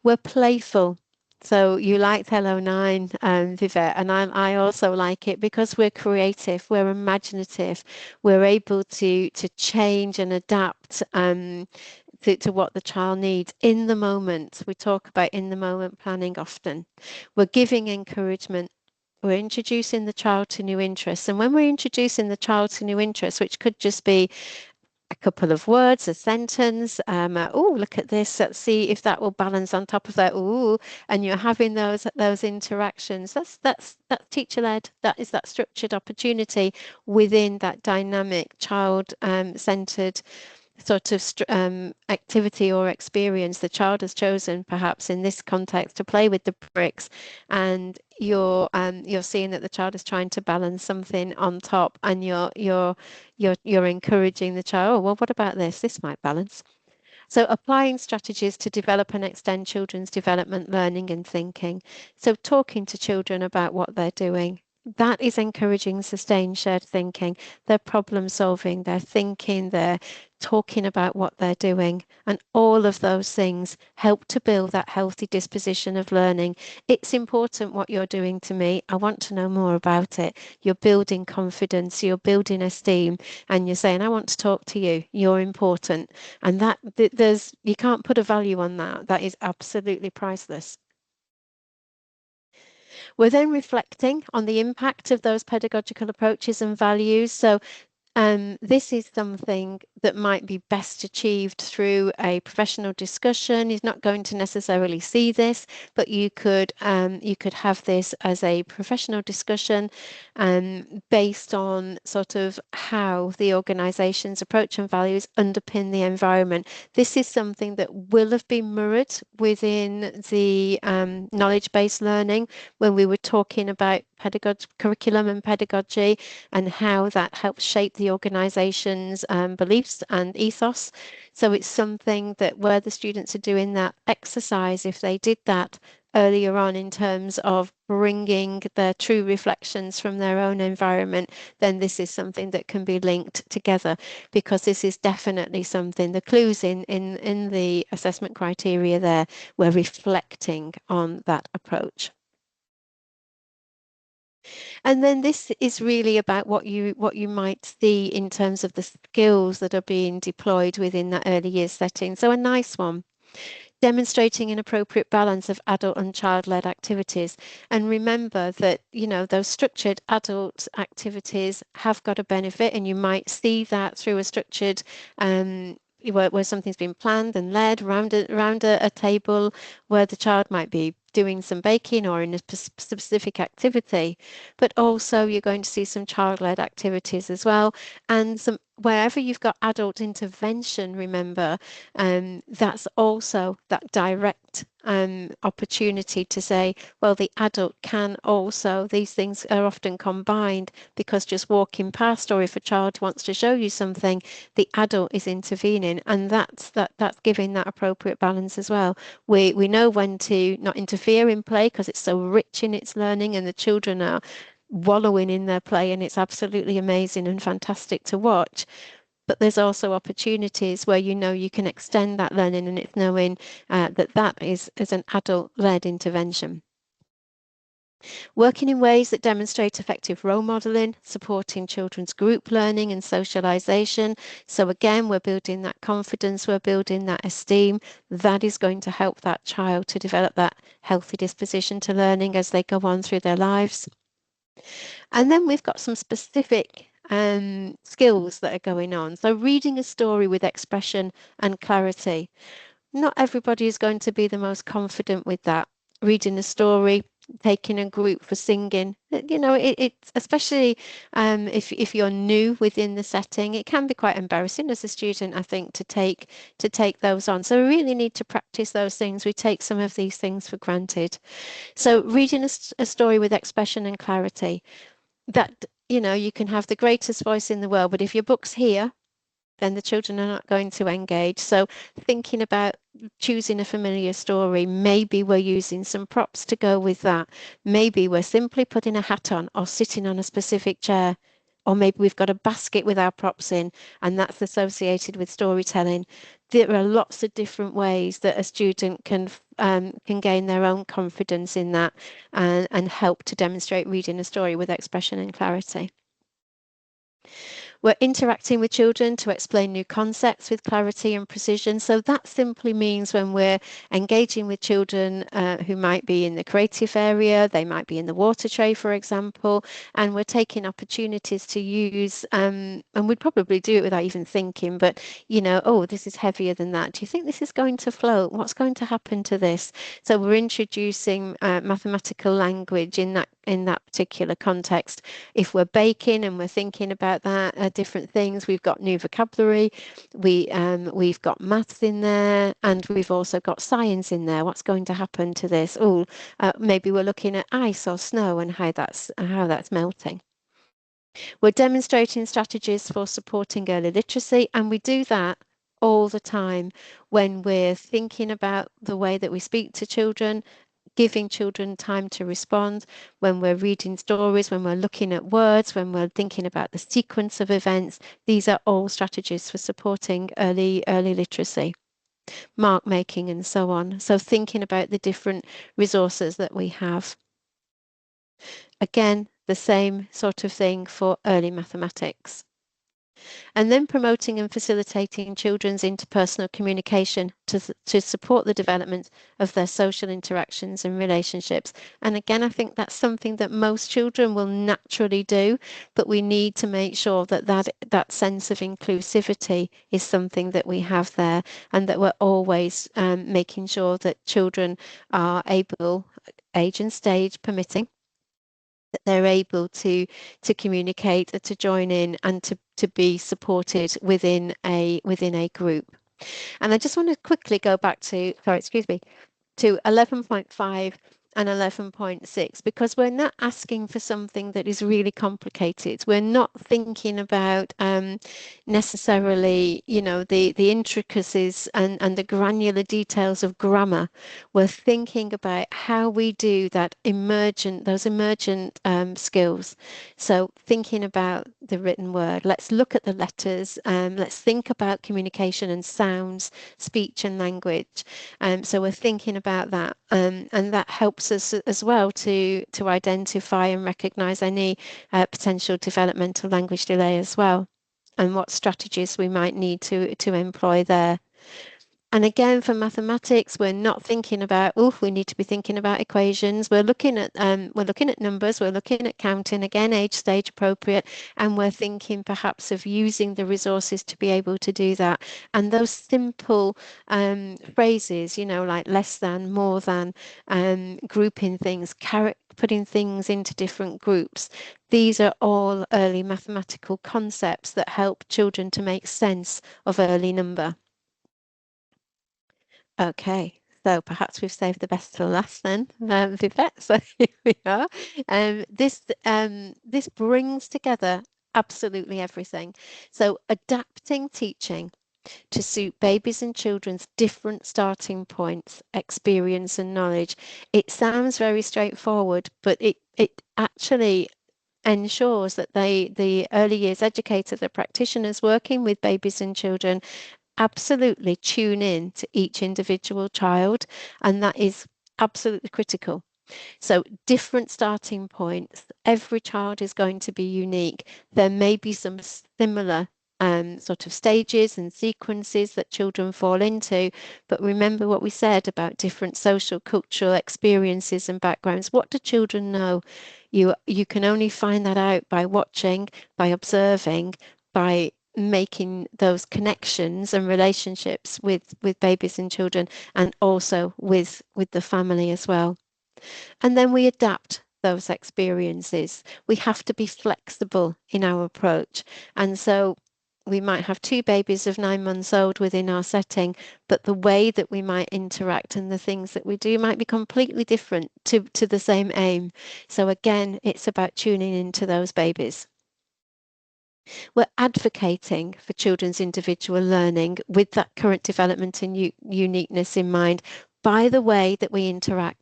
We're playful. So you liked Hello 9, Vivette, and I also like it because we're creative, we're imaginative, we're able to change and adapt to what the child needs in the moment. We talk about in the moment planning often. We're giving encouragement. We're introducing the child to new interests. And when we're introducing the child to new interests, which could just be a couple of words, a sentence. Oh, look at this. Let's see if that will balance on top of that. Oh, and you're having those interactions. That's teacher led. That is that structured opportunity within that dynamic child centered sort of activity or experience the child has chosen, perhaps in this context, to play with the bricks, and you're seeing that the child is trying to balance something on top, and you're encouraging the child. Oh, well, what about this? This might balance. So applying strategies to develop and extend children's development, learning and thinking. So talking to children about what they're doing. That is encouraging sustained shared thinking. They're problem solving, they're thinking, they're talking about what they're doing. And all of those things help to build that healthy disposition of learning. It's important what you're doing to me. I want to know more about it. You're building confidence, you're building esteem, and you're saying, I want to talk to you. You're important. And that there's you can't put a value on that. That is absolutely priceless. We're then reflecting on the impact of those pedagogical approaches and values. So this is something that might be best achieved through a professional discussion. He's not going to necessarily see this, but you could have this as a professional discussion based on sort of how the organisation's approach and values underpin the environment. This is something that will have been mirrored within the knowledge-based learning when we were talking about curriculum and pedagogy and how that helps shape the organisation's beliefs and ethos. So it's something that where the students are doing that exercise, if they did that earlier on in terms of bringing their true reflections from their own environment, then this is something that can be linked together, because this is definitely something, the clues in the assessment criteria there, we're reflecting on that approach. And then this is really about what you might see in terms of the skills that are being deployed within that early years setting. So a nice one. Demonstrating an appropriate balance of adult and child-led activities. And remember that, you know, those structured adult activities have got a benefit, and you might see that through a structured where something's been planned and led around a table where the child might be doing some baking or in a specific activity, but also you're going to see some child-led activities as well, and some wherever you've got adult intervention, remember, that's also that direct opportunity to say, well, the adult can also, these things are often combined, because just walking past, or if a child wants to show you something, the adult is intervening, and that's giving that appropriate balance as well. We know when to not interfere in play because it's so rich in its learning, and the children are wallowing in their play, and it's absolutely amazing and fantastic to watch. But there's also opportunities where you know you can extend that learning, and it's knowing that that is an adult-led intervention. Working in ways that demonstrate effective role modeling, supporting children's group learning and socialization. So again, we're building that confidence, we're building that esteem. That is going to help that child to develop that healthy disposition to learning as they go on through their lives. And then we've got some specific skills that are going on. So reading a story with expression and clarity. Not everybody is going to be the most confident with that. Reading a story, taking a group for singing, it's especially if you're new within the setting, it can be quite embarrassing as a student, I think, to take those on. So we really need to practice those things. We take some of these things for granted. So reading a story with expression and clarity, that you can have the greatest voice in the world, but if your book's here, then the children are not going to engage. So thinking about choosing a familiar story, maybe we're using some props to go with that. Maybe we're simply putting a hat on or sitting on a specific chair. Or maybe we've got a basket with our props in, and that's associated with storytelling. There are lots of different ways that a student can gain their own confidence in that and help to demonstrate reading a story with expression and clarity. We're interacting with children to explain new concepts with clarity and precision. So that simply means when we're engaging with children who might be in the creative area, they might be in the water tray, for example, and we're taking opportunities to use, and we'd probably do it without even thinking, but oh, this is heavier than that. Do you think this is going to float? What's going to happen to this? So we're introducing mathematical language in that particular context. If we're baking and we're thinking about that, different things, we've got new vocabulary, we've got maths in there, and we've also got science in there. What's going to happen to this? Oh, maybe we're looking at ice or snow and how that's melting. We're demonstrating strategies for supporting early literacy, and we do that all the time when we're thinking about the way that we speak to children, giving children time to respond, when we're reading stories, when we're looking at words, when we're thinking about the sequence of events. These are all strategies for supporting early literacy, mark making, and so on. So thinking about the different resources that we have. Again, the same sort of thing for early mathematics. And then promoting and facilitating children's interpersonal communication to support the development of their social interactions and relationships. And again, I think that's something that most children will naturally do, but we need to make sure that sense of inclusivity is something that we have there, and that we're always making sure that children are able, age and stage permitting, that they're able to communicate, to join in, and to be supported within a group. And I just want to quickly go back to, sorry, excuse me, to 11.5 and 11.6, because we're not asking for something that is really complicated. We're not thinking about necessarily, the intricacies and the granular details of grammar. We're thinking about how we do those emergent skills. So thinking about the written word, let's look at the letters, let's think about communication and sounds, speech and language. So we're thinking about that, and that helps us as well to identify and recognise any potential developmental language delay as well, and what strategies we might need to employ there. And again, for mathematics, we're not thinking about, oh, we need to be thinking about equations. We're looking at numbers, we're looking at counting, again, age stage appropriate, and we're thinking perhaps of using the resources to be able to do that. And those simple phrases, like less than, more than, grouping things, putting things into different groups. These are all early mathematical concepts that help children to make sense of early number. Okay, so perhaps we've saved the best till last then, Vivette. So here we are. This brings together absolutely everything. So adapting teaching to suit babies and children's different starting points, experience and knowledge. It sounds very straightforward, but it actually ensures that the early years educators, the practitioners working with babies and children, absolutely tune in to each individual child, and that is absolutely critical. So different starting points. Every child is going to be unique. There may be some similar sort of stages and sequences that children fall into, but remember what we said about different social, cultural experiences and backgrounds. What do children know? You can only find that out by watching, by observing, by making those connections and relationships with babies and children, and also with the family as well. And then we adapt those experiences. We have to be flexible in our approach. And so we might have two babies of 9 months old within our setting, but the way that we might interact and the things that we do might be completely different to the same aim. So again, it's about tuning into those babies. We're advocating for children's individual learning with that current development and uniqueness in mind by the way that we interact.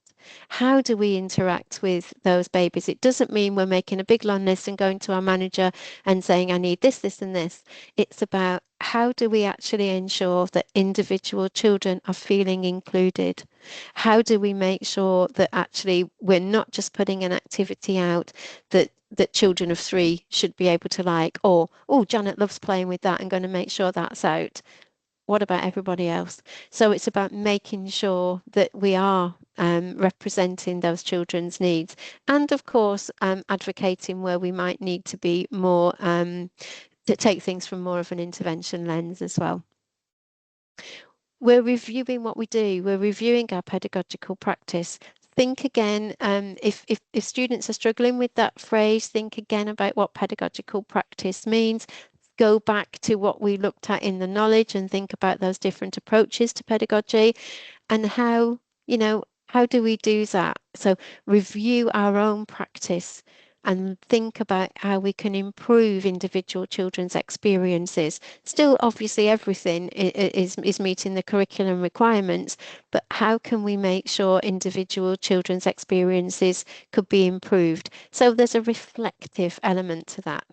How do we interact with those babies? It doesn't mean we're making a big long list and going to our manager and saying, I need this, this, and this. It's about how do we actually ensure that individual children are feeling included? How do we make sure that actually we're not just putting an activity out that children of 3 should be able to like, or, oh, Janet loves playing with that, I'm going to make sure that's out. What about everybody else? So it's about making sure that we are representing those children's needs, and of course advocating where we might need to be more to take things from more of an intervention lens as well. We're reviewing what we do. We're reviewing our pedagogical practice. Think again, if students are struggling with that phrase, think again about what pedagogical practice means. Go back to what we looked at in the knowledge and think about those different approaches to pedagogy and how do we do that? So review our own practice and think about how we can improve individual children's experiences. Still, obviously, everything is meeting the curriculum requirements, but how can we make sure individual children's experiences could be improved? So there's a reflective element to that.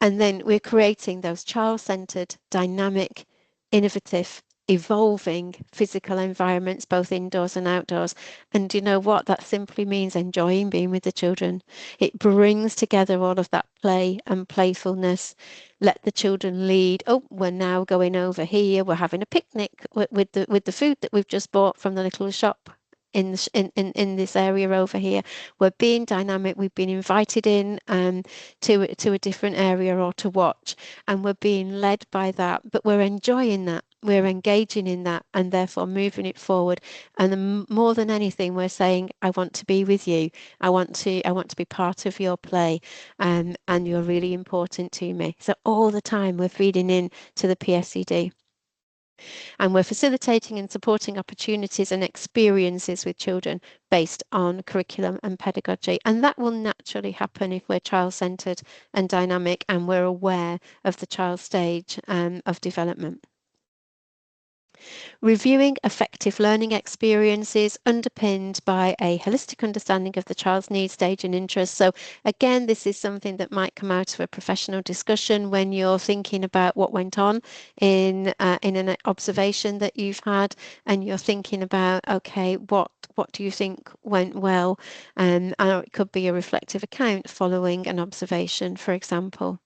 And then we're creating those child-centered, dynamic, innovative, evolving physical environments, both indoors and outdoors. And you know what? That simply means enjoying being with the children. It brings together all of that play and playfulness. Let the children lead. Oh, we're now going over here. We're having a picnic with the food that we've just bought from the little shop in this area over here. We're being dynamic. We've been invited in to a different area or to watch, and we're being led by that, but we're enjoying that. We're engaging in that and therefore moving it forward. And more than anything, we're saying, I want to be with you. I want to be part of your play, and you're really important to me. So all the time we're feeding in to the PSED. And we're facilitating and supporting opportunities and experiences with children based on curriculum and pedagogy. And that will naturally happen if we're child-centred and dynamic and we're aware of the child stage of development. Reviewing effective learning experiences underpinned by a holistic understanding of the child's needs, stage and interests. So again, this is something that might come out of a professional discussion when you're thinking about what went on in an observation that you've had, and you're thinking about, okay, what do you think went well? And it could be a reflective account following an observation, for example.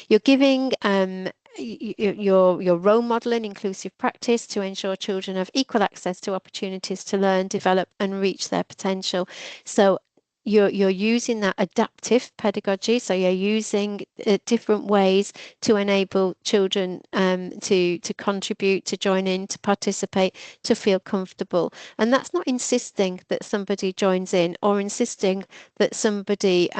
You're giving your role modeling inclusive practice to ensure children have equal access to opportunities to learn, develop and reach their potential. So you're using that adaptive pedagogy, so you're using different ways to enable children to contribute, to join in, to participate, to feel comfortable. And that's not insisting that somebody joins in or insisting that somebody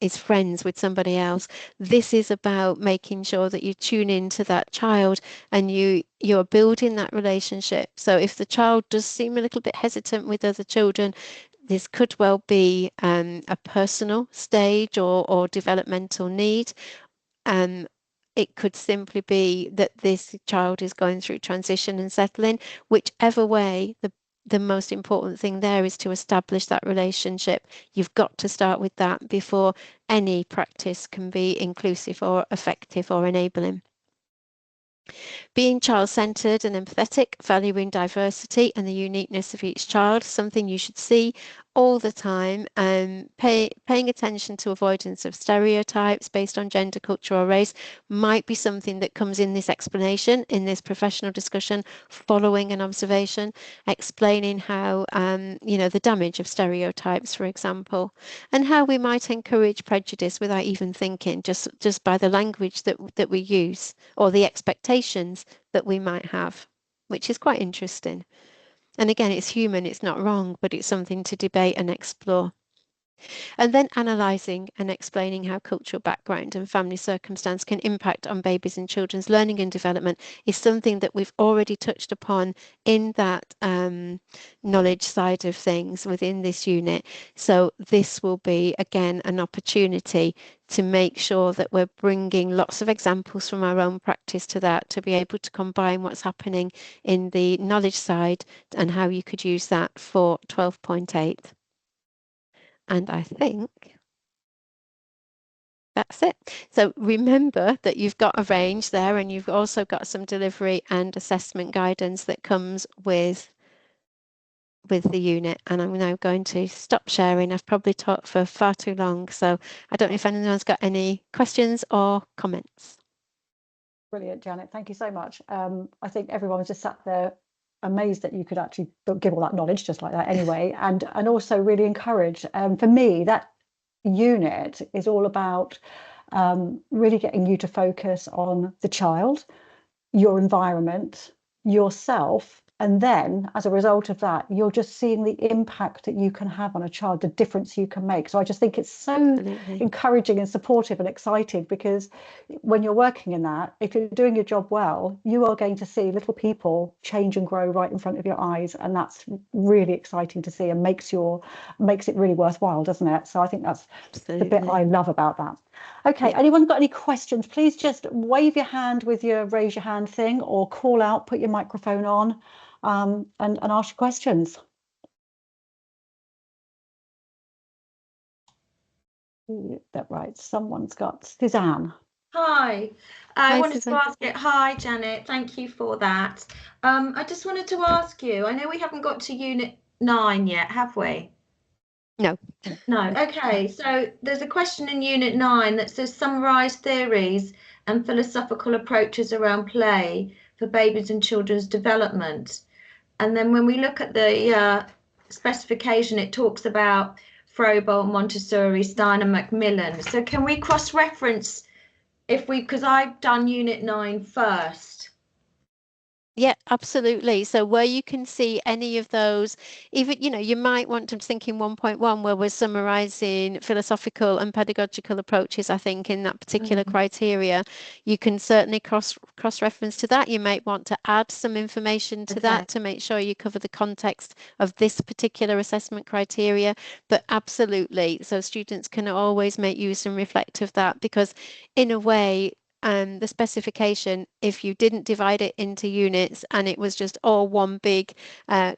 is friends with somebody else. This is about making sure that you tune into that child and you're building that relationship. So if the child does seem a little bit hesitant with other children, this could well be a personal stage or developmental need. It could simply be that this child is going through transition and settling. Whichever way, the most important thing there is to establish that relationship. You've got to start with that before any practice can be inclusive or effective or enabling. Being child-centered and empathetic, valuing diversity and the uniqueness of each child, something you should see all the time, paying attention to avoidance of stereotypes based on gender, culture, or race might be something that comes in this explanation, in this professional discussion, following an observation, explaining how, the damage of stereotypes, for example, and how we might encourage prejudice without even thinking, just by the language that we use or the expectations that we might have, which is quite interesting. And again, it's human, it's not wrong, but it's something to debate and explore. And then analysing and explaining how cultural background and family circumstance can impact on babies and children's learning and development is something that we've already touched upon in that knowledge side of things within this unit. So this will be, again, an opportunity to make sure that we're bringing lots of examples from our own practice to that, to be able to combine what's happening in the knowledge side and how you could use that for 12.8. And I think that's it. So remember that you've got a range there, and you've also got some delivery and assessment guidance that comes with the unit. And I'm now going to stop sharing. I've probably talked for far too long, so I don't know if anyone's got any questions or comments. Brilliant, Janet. Thank you so much. I think everyone was just sat there amazed that you could actually give all that knowledge just like that anyway, and also really encouraged. For me, that unit is all about really getting you to focus on the child, your environment, yourself, and then as a result of that, you're just seeing the impact that you can have on a child, the difference you can make. So I just think it's so Absolutely. encouraging and supportive and exciting, because when you're working in that, if you're doing your job well, you are going to see little people change and grow right in front of your eyes, and that's really exciting to see and makes it really worthwhile, doesn't it? So I think that's Absolutely. the bit I love about that. Okay, Yeah. anyone got any questions? Please just wave your hand with your raise your hand thing, or call out, put your microphone on, and ask your questions. That right, someone's got Suzanne. Hi, I Hi, wanted Susan. to ask it. Hi, Janet. Thank you for that. I just wanted to ask you, I know we haven't got to Unit 9 yet, have we? No. No. Okay, so there's a question in Unit 9 that says summarise theories and philosophical approaches around play for babies and children's development. And then when we look at the specification, it talks about Froebel, Montessori, Steiner, Macmillan. So can we cross-reference because I've done Unit 9 first. Yeah, absolutely. So where you can see any of those, even, you might want to think in 1.1 where we're summarizing philosophical and pedagogical approaches, I think, in that particular criteria. You can certainly cross-reference to that. You might want to add some information to that to make sure you cover the context of this particular assessment criteria. But absolutely, so students can always make use and reflect of that, because in a way, the specification, if you didn't divide it into units and it was just all one big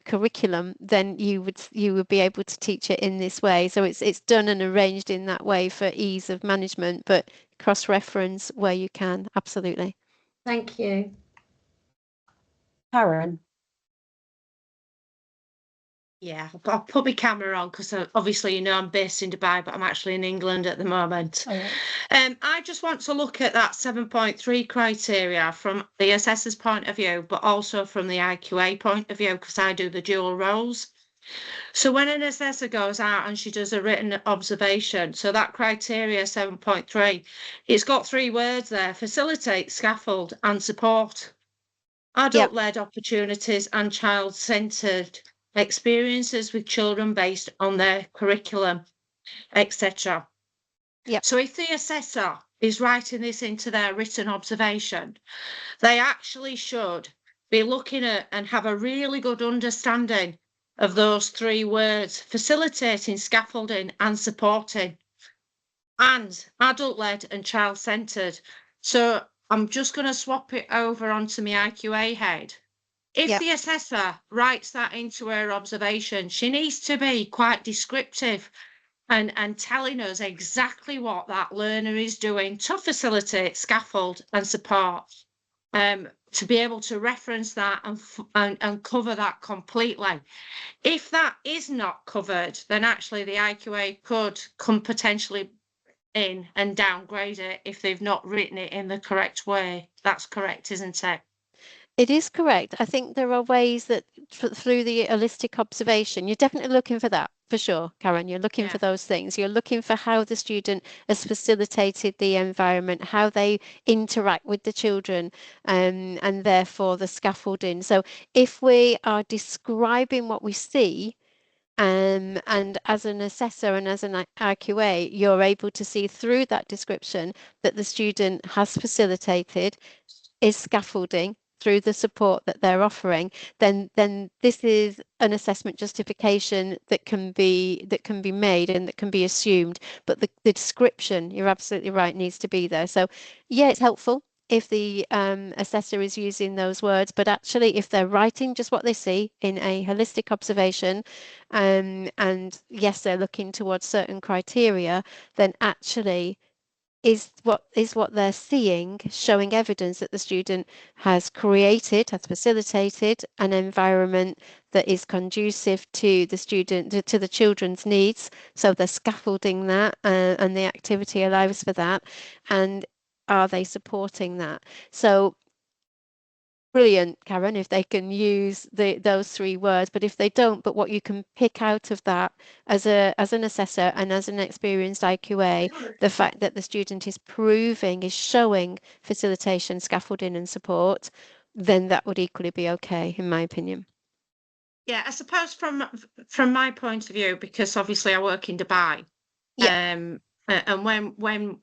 curriculum, then you would be able to teach it in this way. So it's done and arranged in that way for ease of management, but cross-reference where you can. Absolutely. Thank you. Karen. Yeah, I'll put my camera on because obviously, I'm based in Dubai, but I'm actually in England at the moment. Oh, yeah. I just want to look at that 7.3 criteria from the assessor's point of view, but also from the IQA point of view, because I do the dual roles. So when an assessor goes out and she does a written observation, so that criteria 7.3, it's got 3 words there: facilitate, scaffold, and support. Adult-led opportunities and child-centred experiences with children based on their curriculum, etc. Yep. So if the assessor is writing this into their written observation, they actually should be looking at and have a really good understanding of those 3 words: facilitating, scaffolding, and supporting, and adult-led and child-centred. So I'm just going to swap it over onto my IQA head. If the assessor writes that into her observation, she needs to be quite descriptive and telling us exactly what that learner is doing to facilitate, scaffold, and support. to be able to reference that and cover that completely. If that is not covered, then actually the IQA could come potentially in and downgrade it if they've not written it in the correct way. That's correct, isn't it? It is correct. I think there are ways that through the holistic observation, you're definitely looking for that, for sure, Karen. You're looking for those things. You're looking for how the student has facilitated the environment, how they interact with the children, and therefore the scaffolding. So if we are describing what we see, and as an assessor and as an IQA, you're able to see through that description that the student has facilitated, is scaffolding through the support that they're offering, then this is an assessment justification that can be made and that can be assumed. But the description, you're absolutely right, needs to be there. So yeah, it's helpful if the assessor is using those words, but actually if they're writing just what they see in a holistic observation, and yes, they're looking towards certain criteria, then actually is what they're seeing showing evidence that the student has facilitated an environment that is conducive to the student, to the children's needs. So they're scaffolding that, and the activity allows for that. And are they supporting that? So brilliant, Karen, if they can use those three words, but if they don't, but what you can pick out of that as an assessor and as an experienced IQA, the fact that the student is showing facilitation, scaffolding and support, then that would equally be okay, in my opinion. Yeah, I suppose from my point of view, because obviously I work in Dubai, and when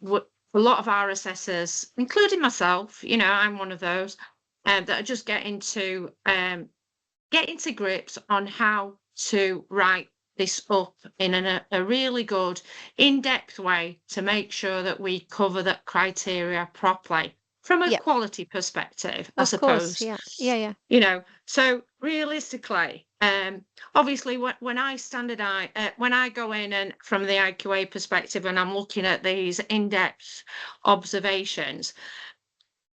a lot of our assessors, including myself, I'm one of those, that are just getting to grips on how to write this up in a really good, in-depth way to make sure that we cover that criteria properly from a quality perspective, I suppose. Yeah. So realistically, obviously when I standardize, when I go in and from the IQA perspective and I'm looking at these in-depth observations,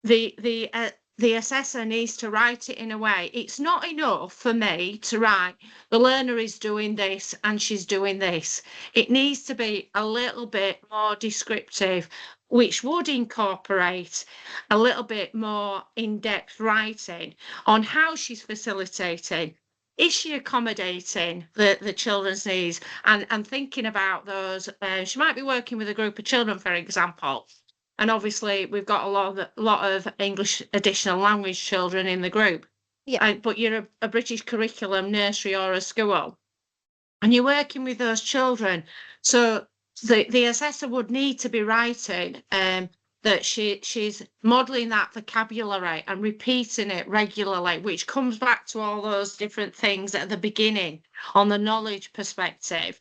the assessor needs to write it in a way. It's not enough for me to write, the learner is doing this and she's doing this. It needs to be a little bit more descriptive, which would incorporate a little bit more in-depth writing on how she's facilitating. Is she accommodating the children's needs and thinking about those? She might be working with a group of children, for example, and obviously we've got a lot of English additional language children in the group. But you're a British curriculum nursery or a school, and you're working with those children. So the assessor would need to be writing that she's modelling that vocabulary and repeating it regularly, which comes back to all those different things at the beginning on the knowledge perspective.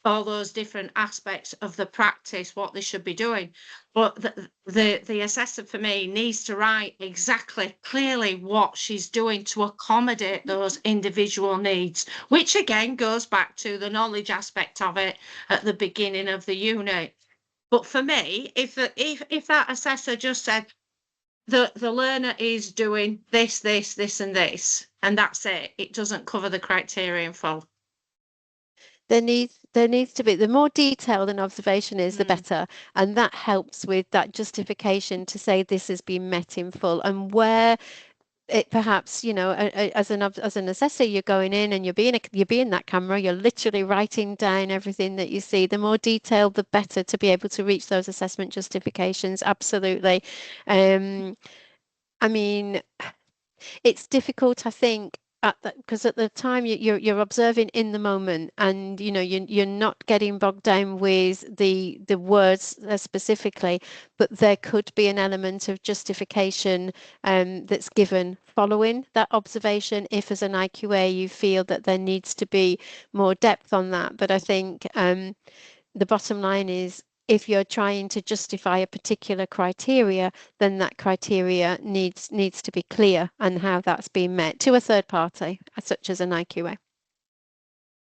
All those different aspects of the practice, what they should be doing. But the assessor for me needs to write exactly clearly what she's doing to accommodate those individual needs, which again goes back to the knowledge aspect of it at the beginning of the unit. But for me, if that assessor just said the learner is doing this, and this, and that's it, it doesn't cover the criteria in full. There needs to be, the more detailed an observation is, the better, and that helps with that justification to say this has been met in full. And where it perhaps, as an assessor, you're going in and you're being that camera, you're literally writing down everything that you see. The more detailed, the better, to be able to reach those assessment justifications. Absolutely. I mean, it's difficult, I think, because at the time you're observing in the moment, and you're not getting bogged down with the words specifically, but there could be an element of justification that's given following that observation, if as an IQA you feel that there needs to be more depth on that. But I think the bottom line is, if you're trying to justify a particular criteria, then that criteria needs to be clear, and how that's being met to a third party, such as an IQA.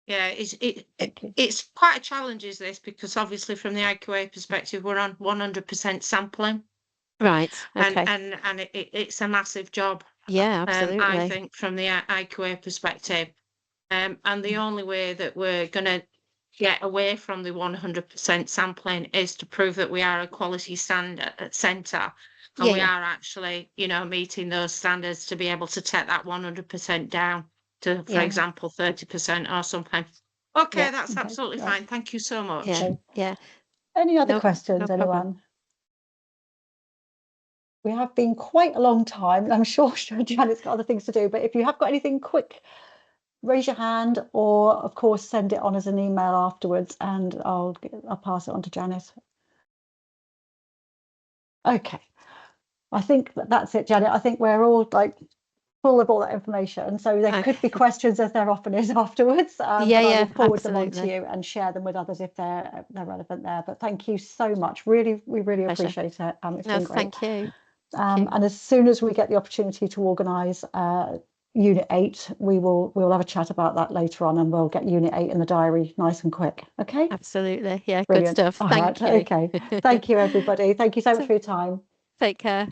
Yeah, it's quite a challenge, is this, because obviously from the IQA perspective, we're on 100% sampling. Right. Okay. And it's a massive job. Yeah, I absolutely. think from the IQA perspective. And the only way that we're going to get away from the 100% sampling is to prove that we are a quality standard centre, and we Yeah. are actually, meeting those standards to be able to take that 100% down to, for Yeah. example, 30% or something. Okay, Yeah, that's okay, absolutely right. fine. Thank you so much. Yeah. Okay. Yeah. Any other No questions, problem. anyone? We have been quite a long time. I'm sure Janet's got other things to do, but if you have got anything quick, raise your hand, or of course send it on as an email afterwards, and I'll pass it on to Janet. Okay, I think that's it, Janet. I think we're all like full of all that information, so there could be questions, as there often is afterwards. But I will forward them on to you and share them with others if they're relevant there. But thank you so much. We really appreciate it. It's been great. Thank you. And as soon as we get the opportunity to organise Unit 8, we'll have a chat about that later on, and we'll get Unit 8 in the diary nice and quick. Okay. Absolutely. Yeah. Brilliant. Good stuff. All Thank right. you. Okay. Thank you, everybody. Thank you so much for your time. Take care.